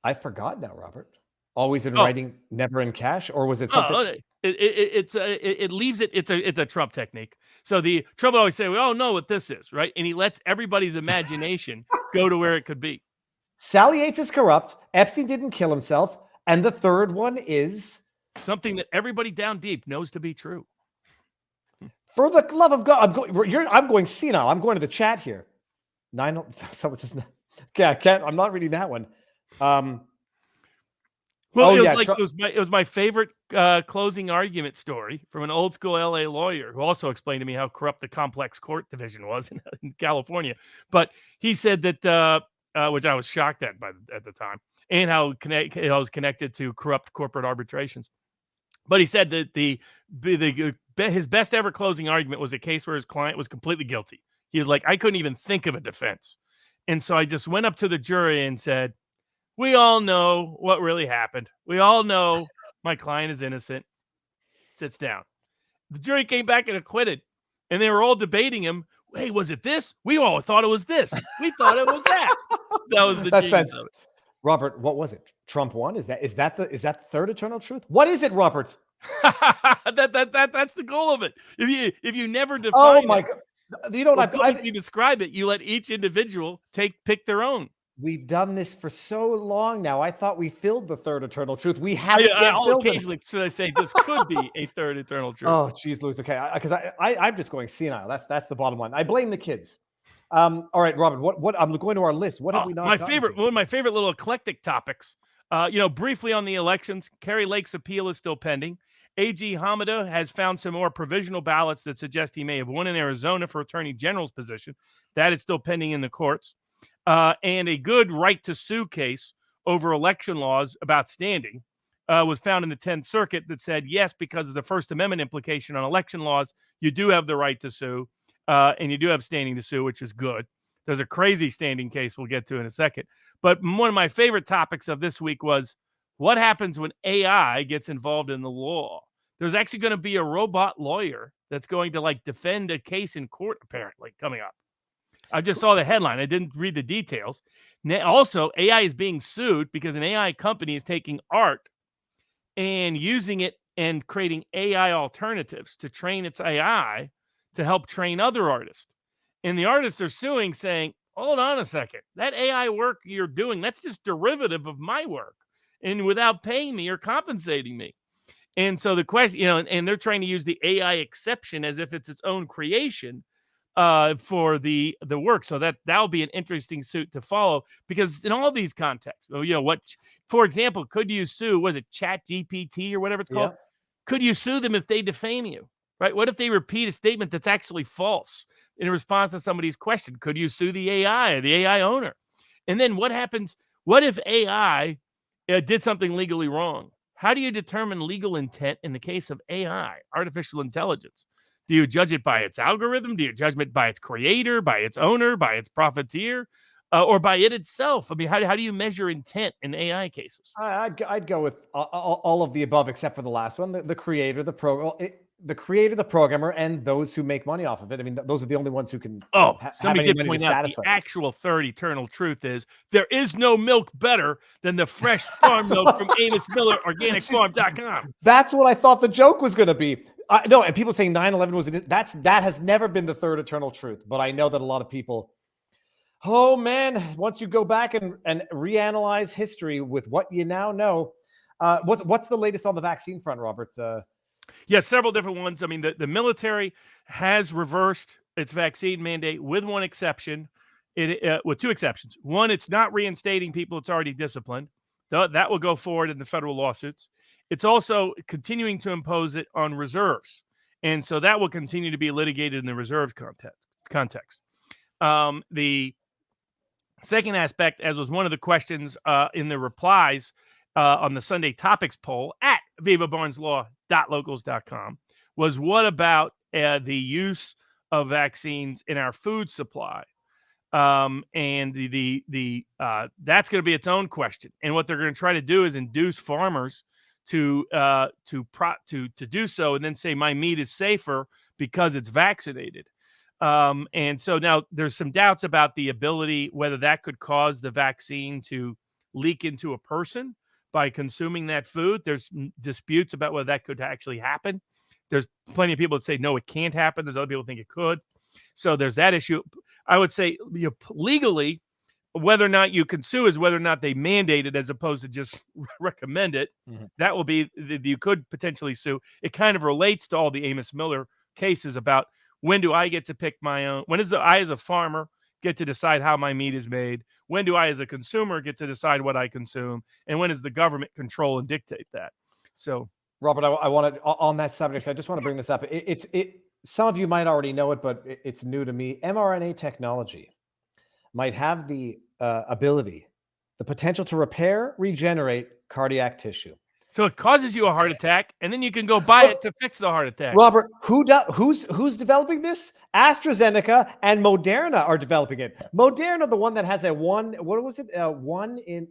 I forgot now, Robert. Always in writing, never in cash, or was it something? It leaves it. It's a Trump technique. So the Trump always say, "We all know what this is, right?" And he lets everybody's imagination go to where it could be. Sally Yates is corrupt. Epstein didn't kill himself, and the third one is something that everybody down deep knows to be true. For the love of God, I'm going senile. I'm going to the chat here. Someone says, "Okay, I can't. I'm not reading that one." It was my favorite closing argument story from an old school LA lawyer who also explained to me how corrupt the complex court division was in California. But he said that, which I was shocked at the time, and how it was connected to corrupt corporate arbitrations. But he said that his best ever closing argument was a case where his client was completely guilty. He was like, I couldn't even think of a defense. And so I just went up to the jury and said, we all know what really happened. We all know my client is innocent. Sits down. The jury came back and acquitted. And they were all debating him. Hey, was it this? We all thought it was this. We thought it was that. That was the genius of it. Robert, what was it? Trump won? Is that the third eternal truth? What is it, Robert? That's the goal of it. If you never define Oh my it, God! You know what? if you describe it, you let each individual pick their own. We've done this for so long now. I thought we filled the third eternal truth. We haven't yet filled occasionally, should I say, this could be a third eternal truth. Oh, geez, Louis. Okay, because I'm just going senile. That's the bottom line. I blame the kids. All right, Robert. What I'm going to our list. What have we not? One of my favorite little eclectic topics. Briefly on the elections, Kerry Lake's appeal is still pending. A.G. Hamada has found some more provisional ballots that suggest he may have won in Arizona for Attorney General's position. That is still pending in the courts. And a good right to sue case over election laws about standing was found in the 10th Circuit that said, yes, because of the First Amendment implication on election laws, you do have the right to sue, and you do have standing to sue, which is good. There's a crazy standing case we'll get to in a second. But one of my favorite topics of this week was what happens when AI gets involved in the law. There's actually going to be a robot lawyer that's going to defend a case in court, apparently, coming up. I just saw the headline. I didn't read the details. Also, AI is being sued because an AI company is taking art and using it and creating AI alternatives to train its AI to help train other artists. And the artists are suing, saying, hold on a second. That AI work you're doing, that's just derivative of my work. And without paying me or compensating me. And so the question, and they're trying to use the AI exception as if it's its own creation for the work. So that'll be an interesting suit to follow, because in all these contexts, for example, could you sue, was it ChatGPT or whatever it's called? Yeah. Could you sue them if they defame you, right? What if they repeat a statement that's actually false in response to somebody's question? Could you sue the AI or the AI owner? And then what happens? What if AI did something legally wrong? How do you determine legal intent in the case of AI, artificial intelligence? Do you judge it by its algorithm? Do you judge it by its creator, by its owner, by its profiteer, or by it itself? I mean, how do you measure intent in AI cases? I'd go with all of the above, except for the last one: the creator, the programmer, and those who make money off of it. I mean, those are the only ones who can. Somebody did point out the actual third eternal truth is there is no milk better than the fresh farm milk from Amos Miller, organicfarm.com. That's what I thought the joke was going to be. No, and people saying 9/11 was that has never been the third eternal truth. But I know that a lot of people, oh man, once you go back and reanalyze history with what you now know, what's the latest on the vaccine front, Robert? Yes, several different ones. I mean, the military has reversed its vaccine mandate with one exception, with two exceptions. One, it's not reinstating people it's already disciplined. That will go forward in the federal lawsuits. It's also continuing to impose it on reserves. And so that will continue to be litigated in the reserves context. The second aspect, as was one of the questions in the replies on the Sunday Topics poll at vivabarneslaw.locals.com, was what about the use of vaccines in our food supply? And that's going to be its own question. And what they're going to try to do is induce farmers to do so, and then say my meat is safer because it's vaccinated. And so now there's some doubts about the ability, whether that could cause the vaccine to leak into a person by consuming that food. There's disputes about whether that could actually happen. There's plenty of people that say, no, it can't happen. There's other people who think it could. So there's that issue. I would say legally, whether or not you can sue is whether or not they mandate it as opposed to just recommend it. Mm-hmm. That will be, you could potentially sue. It kind of relates to all the Amos Miller cases about when do I get to pick my own, when is I as a farmer get to decide how my meat is made? When do I as a consumer get to decide what I consume? And when does the government control and dictate that? So, Robert, I wanted on that subject, I just want to bring this up. Some of you might already know it, but it's new to me. mRNA technology might have the ability, the potential to repair, regenerate cardiac tissue. So it causes you a heart attack, and then you can go buy it to fix the heart attack. Robert, who's developing this? AstraZeneca and Moderna are developing it. Moderna, the one that has a 1 in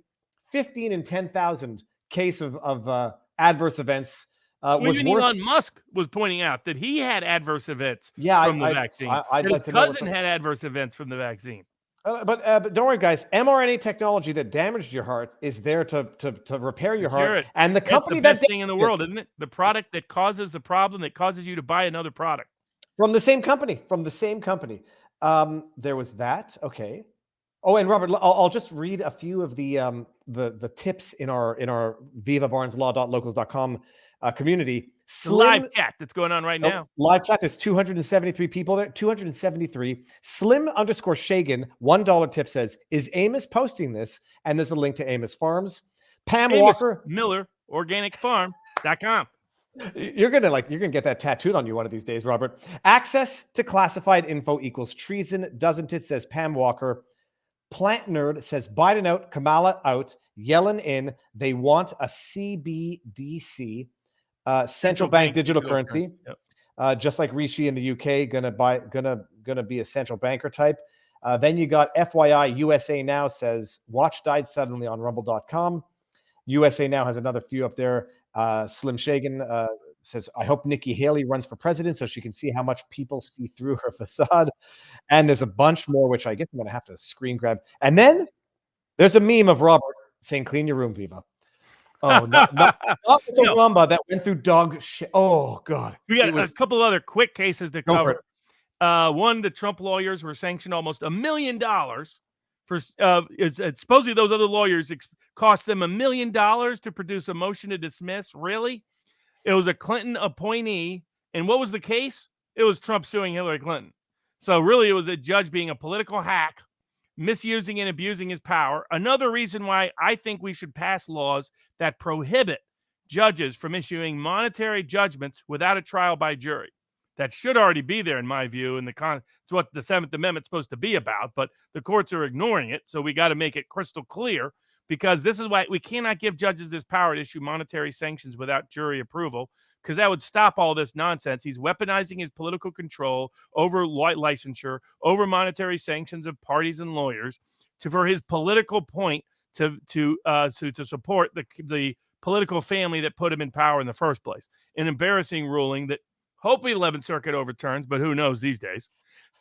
15 in 10,000 case of adverse events. Even Elon Musk was pointing out that he had adverse events from the vaccine. His cousin had adverse events from the vaccine. But don't worry, guys. mRNA technology that damaged your heart is there to repair your Cure heart. it. And the That's company the that best thing in the damaged world, isn't it? The product that causes the problem that causes you to buy another product. from the same company, there was that. Okay. Oh, and Robert, I'll just read a few of the tips in our vivabarneslaw.locals.com community. The live Slim chat that's going on right now. live chat. There's 273 people there. 273. Slim_Shagan $1 tip says, "Is Amos posting this?" And there's a link to Amos Farms. Pam Amos Walker, Miller, organicfarm.com. you're gonna get that tattooed on you one of these days, Robert. Access to classified info equals treason, doesn't it? Says Pam Walker. Plant Nerd says Biden out, Kamala out, Yellen in. They want a CBDC, central bank digital currency, Yep. just like Rishi in the UK, gonna be a central banker type. Then you got FYI USA Now says watch died suddenly on Rumble.com. USA Now has another few up there. Slim Shagan says, I hope Nikki Haley runs for president so she can see how much people see through her facade. And there's a bunch more, which I guess I'm going to have to screen grab. And then there's a meme of Robert saying, clean your room, Viva. Oh, not with the No. Rumba that went through dog shit. Oh, God. We got a couple other quick cases to Go for cover. One, the Trump lawyers were sanctioned almost $1 million for supposedly those other lawyers cost them $1 million to produce a motion to dismiss. Really? It was a Clinton appointee. And what was the case? It was Trump suing Hillary Clinton. So really, it was a judge being a political hack, misusing and abusing his power. Another reason why I think we should pass laws that prohibit judges from issuing monetary judgments without a trial by jury. That should already be there, in my view. It's what the Seventh Amendment's supposed to be about, but the courts are ignoring it. So we got to make it crystal clear, because this is why we cannot give judges this power to issue monetary sanctions without jury approval, because that would stop all this nonsense. He's weaponizing his political control over licensure, over monetary sanctions of parties and lawyers for his political point to support the political family that put him in power in the first place. An embarrassing ruling that hopefully the 11th Circuit overturns, but who knows these days.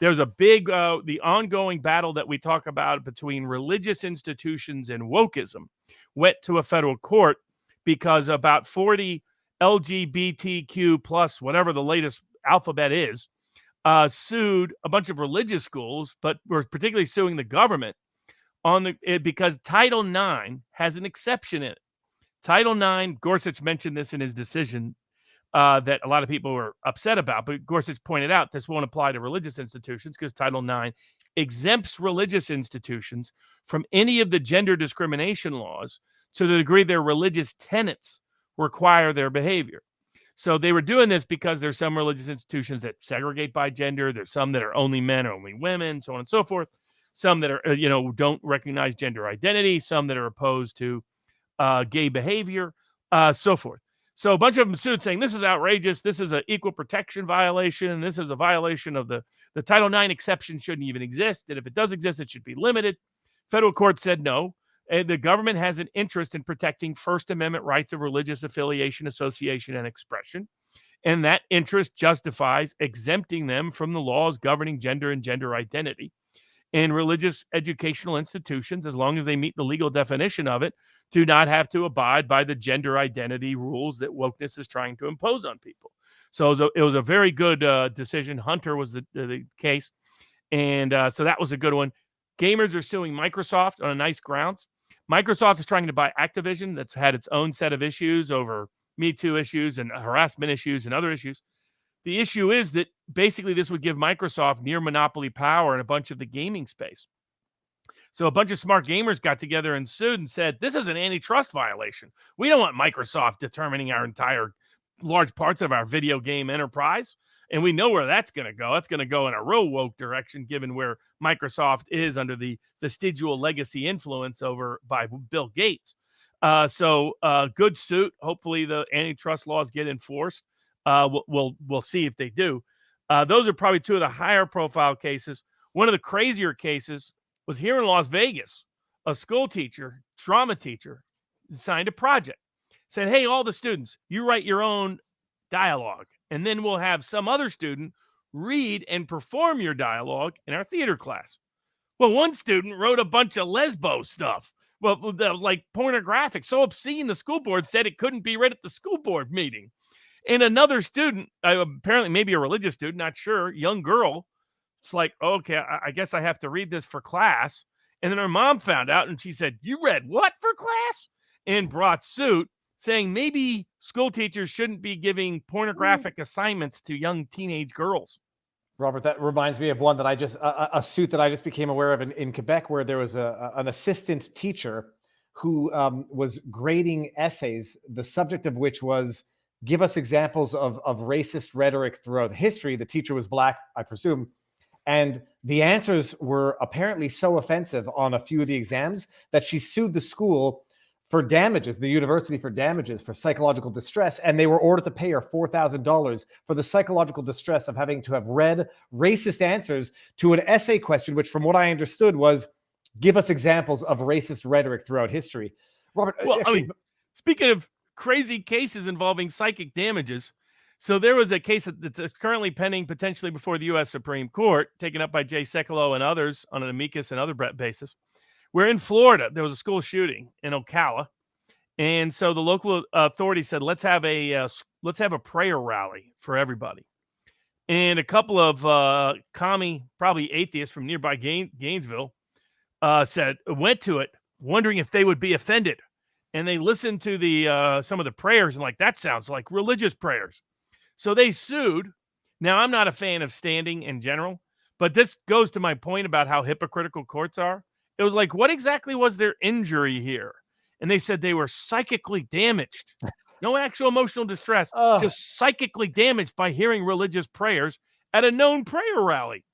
There's a big, the ongoing battle that we talk about between religious institutions and wokeism went to a federal court because about 40 LGBTQ plus, whatever the latest alphabet is, sued a bunch of religious schools, but were particularly suing the government because Title IX has an exception in it. Title IX, Gorsuch mentioned this in his decision, that a lot of people were upset about, but Gorsuch pointed out this won't apply to religious institutions because Title IX exempts religious institutions from any of the gender discrimination laws to the degree their religious tenets require their behavior. So they were doing this because there's some religious institutions that segregate by gender. There's some that are only men or only women, so on and so forth. Some that are, don't recognize gender identity. Some that are opposed to gay behavior, so forth. So a bunch of them sued saying this is outrageous. This is an equal protection violation. This is a violation of the Title IX exception shouldn't even exist. And if it does exist, it should be limited. Federal court said no. And the government has an interest in protecting First Amendment rights of religious affiliation, association, and expression. And that interest justifies exempting them from the laws governing gender and gender identity. And religious educational institutions, as long as they meet the legal definition of it, do not have to abide by the gender identity rules that wokeness is trying to impose on people. So it was a very good decision. Hunter was the case. And so that was a good one. Gamers are suing Microsoft on a nice grounds. Microsoft is trying to buy Activision that's had its own set of issues over Me Too issues and harassment issues and other issues. The issue is that basically this would give Microsoft near monopoly power in a bunch of the gaming space. So a bunch of smart gamers got together and sued and said, this is an antitrust violation. We don't want Microsoft determining our entire large parts of our video game enterprise. And we know where that's going to go. It's going to go in a real woke direction, given where Microsoft is under the vestigial legacy influence over by Bill Gates. So good suit. Hopefully the antitrust laws get enforced. We'll see if they do. Those are probably two of the higher profile cases. One of the crazier cases was here in Las Vegas. A school teacher, drama teacher, signed a project. Said, hey, all the students, you write your own dialogue, and then we'll have some other student read and perform your dialogue in our theater class. Well, one student wrote a bunch of lesbo stuff. Well, that was like pornographic, so obscene the school board said it couldn't be read at the school board meeting. And another student, apparently maybe a religious student, not sure, young girl, it's like, okay, I guess I have to read this for class. And then her mom found out and she said, "You read what for class?" And brought suit saying maybe school teachers shouldn't be giving pornographic assignments to young teenage girls. Robert, that reminds me of one that I just a suit that I just became aware of in Quebec, where there was an assistant teacher who was grading essays, the subject of which was give us examples of racist rhetoric throughout history. The teacher was black, I presume, and the answers were apparently so offensive on a few of the exams that she sued the school for damages, the university for damages for psychological distress, and they were ordered to pay her $4,000 for the psychological distress of having to have read racist answers to an essay question, which, from what I understood, was give us examples of racist rhetoric throughout history. Robert, Well, actually, I mean, speaking of crazy cases involving psychic damages, so there was a case that's currently pending potentially before the U.S. Supreme Court, taken up by Jay Sekulow and others on an amicus and other basis, where in Florida there was a school shooting in Ocala, and so the local authorities said let's have a prayer rally for everybody, and a couple of commie, probably atheists from nearby Gainesville, went to it, wondering if they would be offended, and they listened to the some of the prayers and like that sounds like religious prayers, so they sued. Now I'm not a fan of standing in general, but this goes to my point about how hypocritical courts are. It was like, what exactly was their injury here? And they said they were psychically damaged. No actual emotional distress, just psychically damaged by hearing religious prayers at a known prayer rally.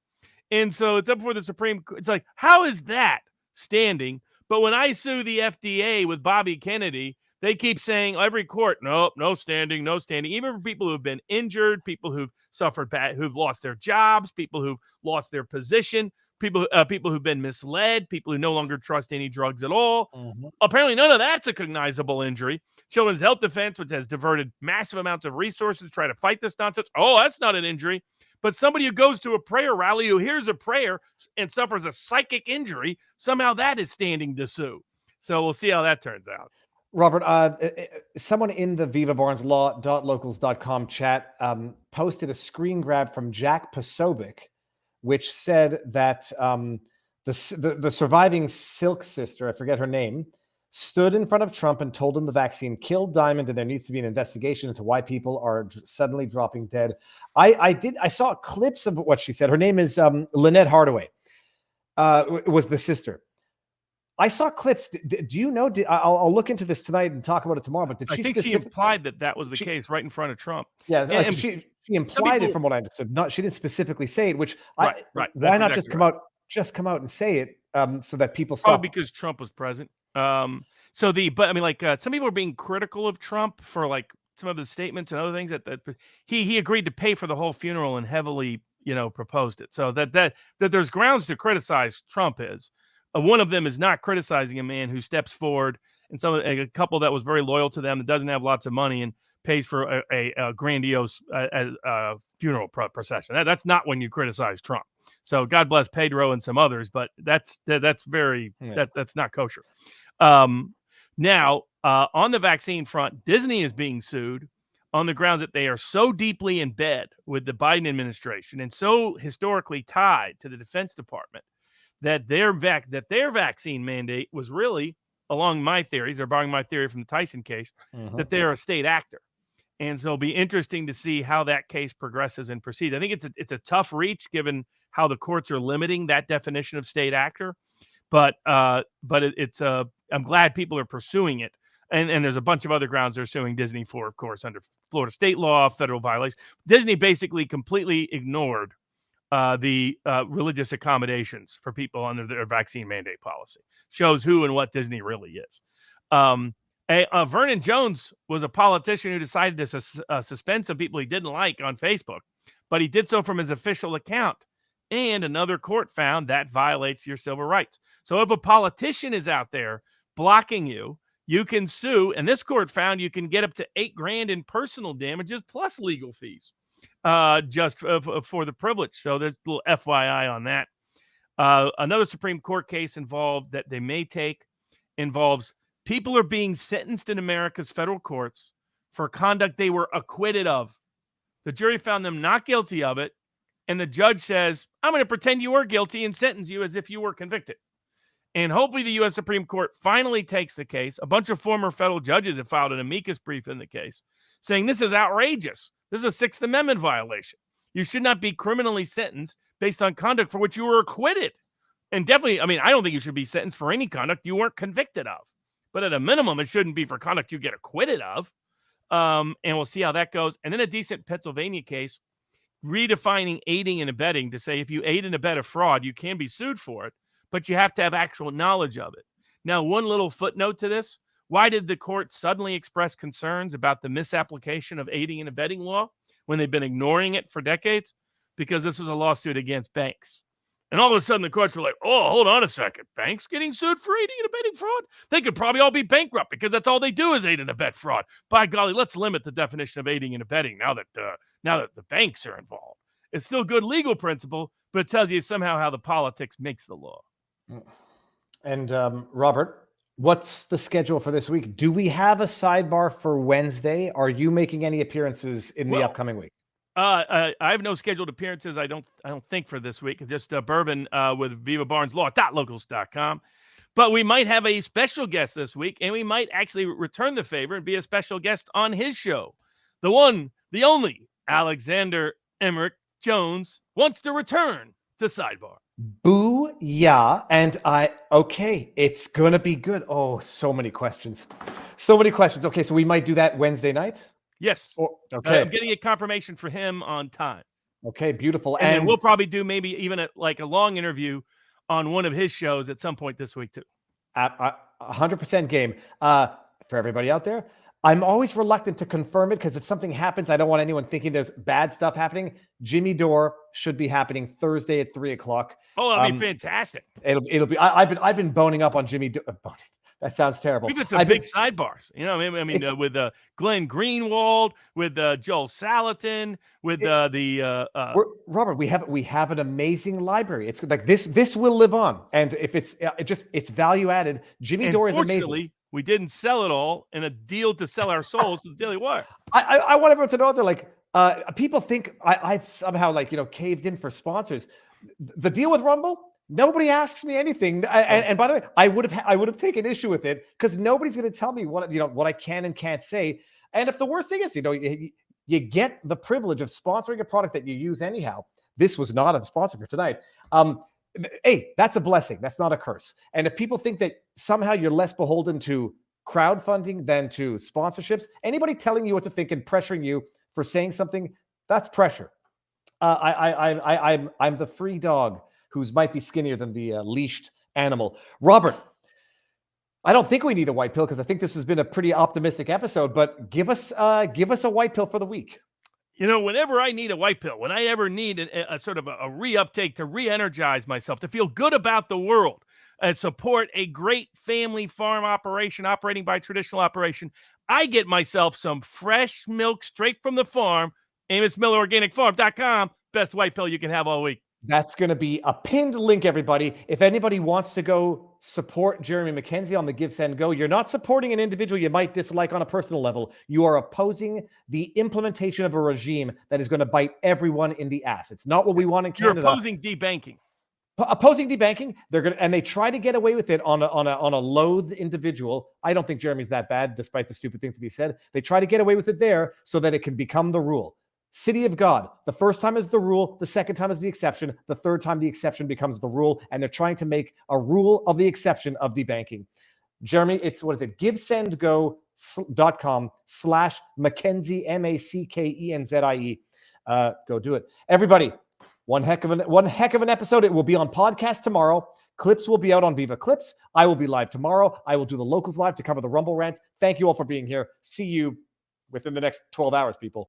And so it's up before the Supreme Court. It's like, how is that standing? But when I sue the FDA with Bobby Kennedy, they keep saying every court, nope, no standing, no standing. Even for people who've been injured, people who've suffered bad, who've lost their jobs, people who've lost their position, people who've been misled, people who no longer trust any drugs at all. Mhm. Apparently, none of that's a cognizable injury. Children's Health Defense, which has diverted massive amounts of resources to try to fight this nonsense. Oh, that's not an injury. But somebody who goes to a prayer rally, who hears a prayer and suffers a psychic injury, somehow that is standing to sue. So we'll see how that turns out. Robert, someone in the Viva Barnes Law.locals.com chat posted a screen grab from Jack Posobiec, which said that the surviving Silk sister, I forget her name, stood in front of Trump and told him the vaccine killed Diamond and there needs to be an investigation into why people are suddenly dropping dead. I saw clips of what she said. Her name is Lynette Hardaway, was the sister. I saw clips. Do you know? I'll look into this tonight and talk about it tomorrow. But did she? I think she implied that was the case right in front of Trump. Yeah, and she implied it from what I understood. Not she didn't specifically say it. Which right. Why not just come out and say it so that people stop? Probably because Trump was present. But I mean, like some people are being critical of Trump for like some of the statements and other things that he agreed to pay for the whole funeral and heavily proposed it. So that there's grounds to criticize Trump is. One of them is not criticizing a man who steps forward and a couple that was very loyal to them that doesn't have lots of money and pays for a grandiose funeral procession. That's not when you criticize Trump. So God bless Pedro and some others, but that's not kosher. Now, on the vaccine front, Disney is being sued on the grounds that they are so deeply in bed with the Biden administration and so historically tied to the Defense Department that their vaccine mandate was really, along my theories, or borrowing my theory from the Tyson case, that they're a state actor. And so it'll be interesting to see how that case progresses and proceeds. I think it's a tough reach given how the courts are limiting that definition of state actor. But I'm glad people are pursuing it. And there's a bunch of other grounds they're suing Disney for, of course, under Florida state law, federal violation. Disney basically completely ignored the religious accommodations for people under their vaccine mandate policy. Shows who and what Disney really is. Vernon Jones was a politician who decided to suspend some people he didn't like on Facebook, but he did so from his official account. And another court found that violates your civil rights. So if a politician is out there blocking you, you can sue. And this court found you can get up to $8,000 in personal damages plus legal fees. Just for the privilege. So there's a little FYI on that. Another Supreme Court case involved that they may take involves people are being sentenced in America's federal courts for conduct they were acquitted of. The jury found them not guilty of it, and the judge says, I'm going to pretend you were guilty and sentence you as if you were convicted. And hopefully the U.S. Supreme Court finally takes the case. A bunch of former federal judges have filed an amicus brief in the case saying this is outrageous. This is a Sixth Amendment violation. You should not be criminally sentenced based on conduct for which you were acquitted. And definitely, I mean, I don't think you should be sentenced for any conduct you weren't convicted of. But at a minimum, it shouldn't be for conduct you get acquitted of. And we'll see how that goes. And then a decent Pennsylvania case redefining aiding and abetting to say if you aid and abet a fraud, you can be sued for it, but you have to have actual knowledge of it. Now, one little footnote to this. Why did the court suddenly express concerns about the misapplication of aiding and abetting law when they've been ignoring it for decades? Because this was a lawsuit against banks. And all of a sudden, the courts were like, oh, hold on a second. Banks getting sued for aiding and abetting fraud? They could probably all be bankrupt because that's all they do is aid and abet fraud. By golly, let's limit the definition of aiding and abetting now that the banks are involved. It's still good legal principle, but it tells you somehow how the politics makes the law. And Robert, what's the schedule for this week? Do we have a sidebar for Wednesday? Are you making any appearances in the upcoming week? I have no scheduled appearances. I don't think for this week. Just bourbon with Viva Barnes Law.locals.com. But we might have a special guest this week, and we might actually return the favor and be a special guest on his show. The one, the only Alexander Emmerich Jones wants to return to Sidebar. Boo, yeah. And okay, it's going to be good. Oh, so many questions. Okay, so we might do that Wednesday night? Yes. Okay. I'm getting a confirmation for him on time. Okay, beautiful. And then we'll probably do maybe even a long interview on one of his shows at some point this week too. 100% game. For everybody out there, I'm always reluctant to confirm it because if something happens, I don't want anyone thinking there's bad stuff happening. Jimmy Dore should be happening Thursday at 3:00. Oh, that'll be fantastic. It'll be. I've been boning up on Jimmy Dore. That sounds terrible. We've had some big sidebars, you know. I mean, with Glenn Greenwald, with Joel Salatin, with Robert. We have an amazing library. It's like this will live on, and if it's value added. Jimmy Dore is amazing. We didn't sell it all in a deal to sell our souls to the Daily Wire. I want everyone to know that people think I've somehow caved in for sponsors. The deal with Rumble. Nobody asks me anything, and by the way, I would have taken issue with it because nobody's going to tell me what I can and can't say. And if the worst thing is, you get the privilege of sponsoring a product that you use anyhow. This was not a sponsor for tonight. Hey, that's a blessing. That's not a curse. And if people think that somehow you're less beholden to crowdfunding than to sponsorships, anybody telling you what to think and pressuring you for saying something, that's pressure. I'm the free dog who might be skinnier than the leashed animal. Robert, I don't think we need a white pill because I think this has been a pretty optimistic episode, but give us a white pill for the week. Whenever I need a white pill, when I ever need a sort of a reuptake to re-energize myself, to feel good about the world and support a great family farm operation operating by traditional operation, I get myself some fresh milk straight from the farm, AmosMillerOrganicFarm.com. Best white pill you can have all week. That's going to be a pinned link, everybody. If anybody wants to go support Jeremy McKenzie on the Give, Send, Go, you're not supporting an individual you might dislike on a personal level. You are opposing the implementation of a regime that is going to bite everyone in the ass. It's not what we want in Canada. You're opposing debanking. Opposing debanking. They try to get away with it on a loathed individual. I don't think Jeremy's that bad, despite the stupid things that he said. They try to get away with it there so that it can become the rule. City of God. The first time is the rule. The second time is the exception. The third time the exception becomes the rule. And they're trying to make a rule of the exception of debanking. Jeremy, it's GiveSendGo.com/McKenzie, MacKenzie. Go do it. Everybody, one heck of an episode. It will be on podcast tomorrow. Clips will be out on Viva Clips. I will be live tomorrow. I will do the locals live to cover the Rumble rants. Thank you all for being here. See you within the next 12 hours, people.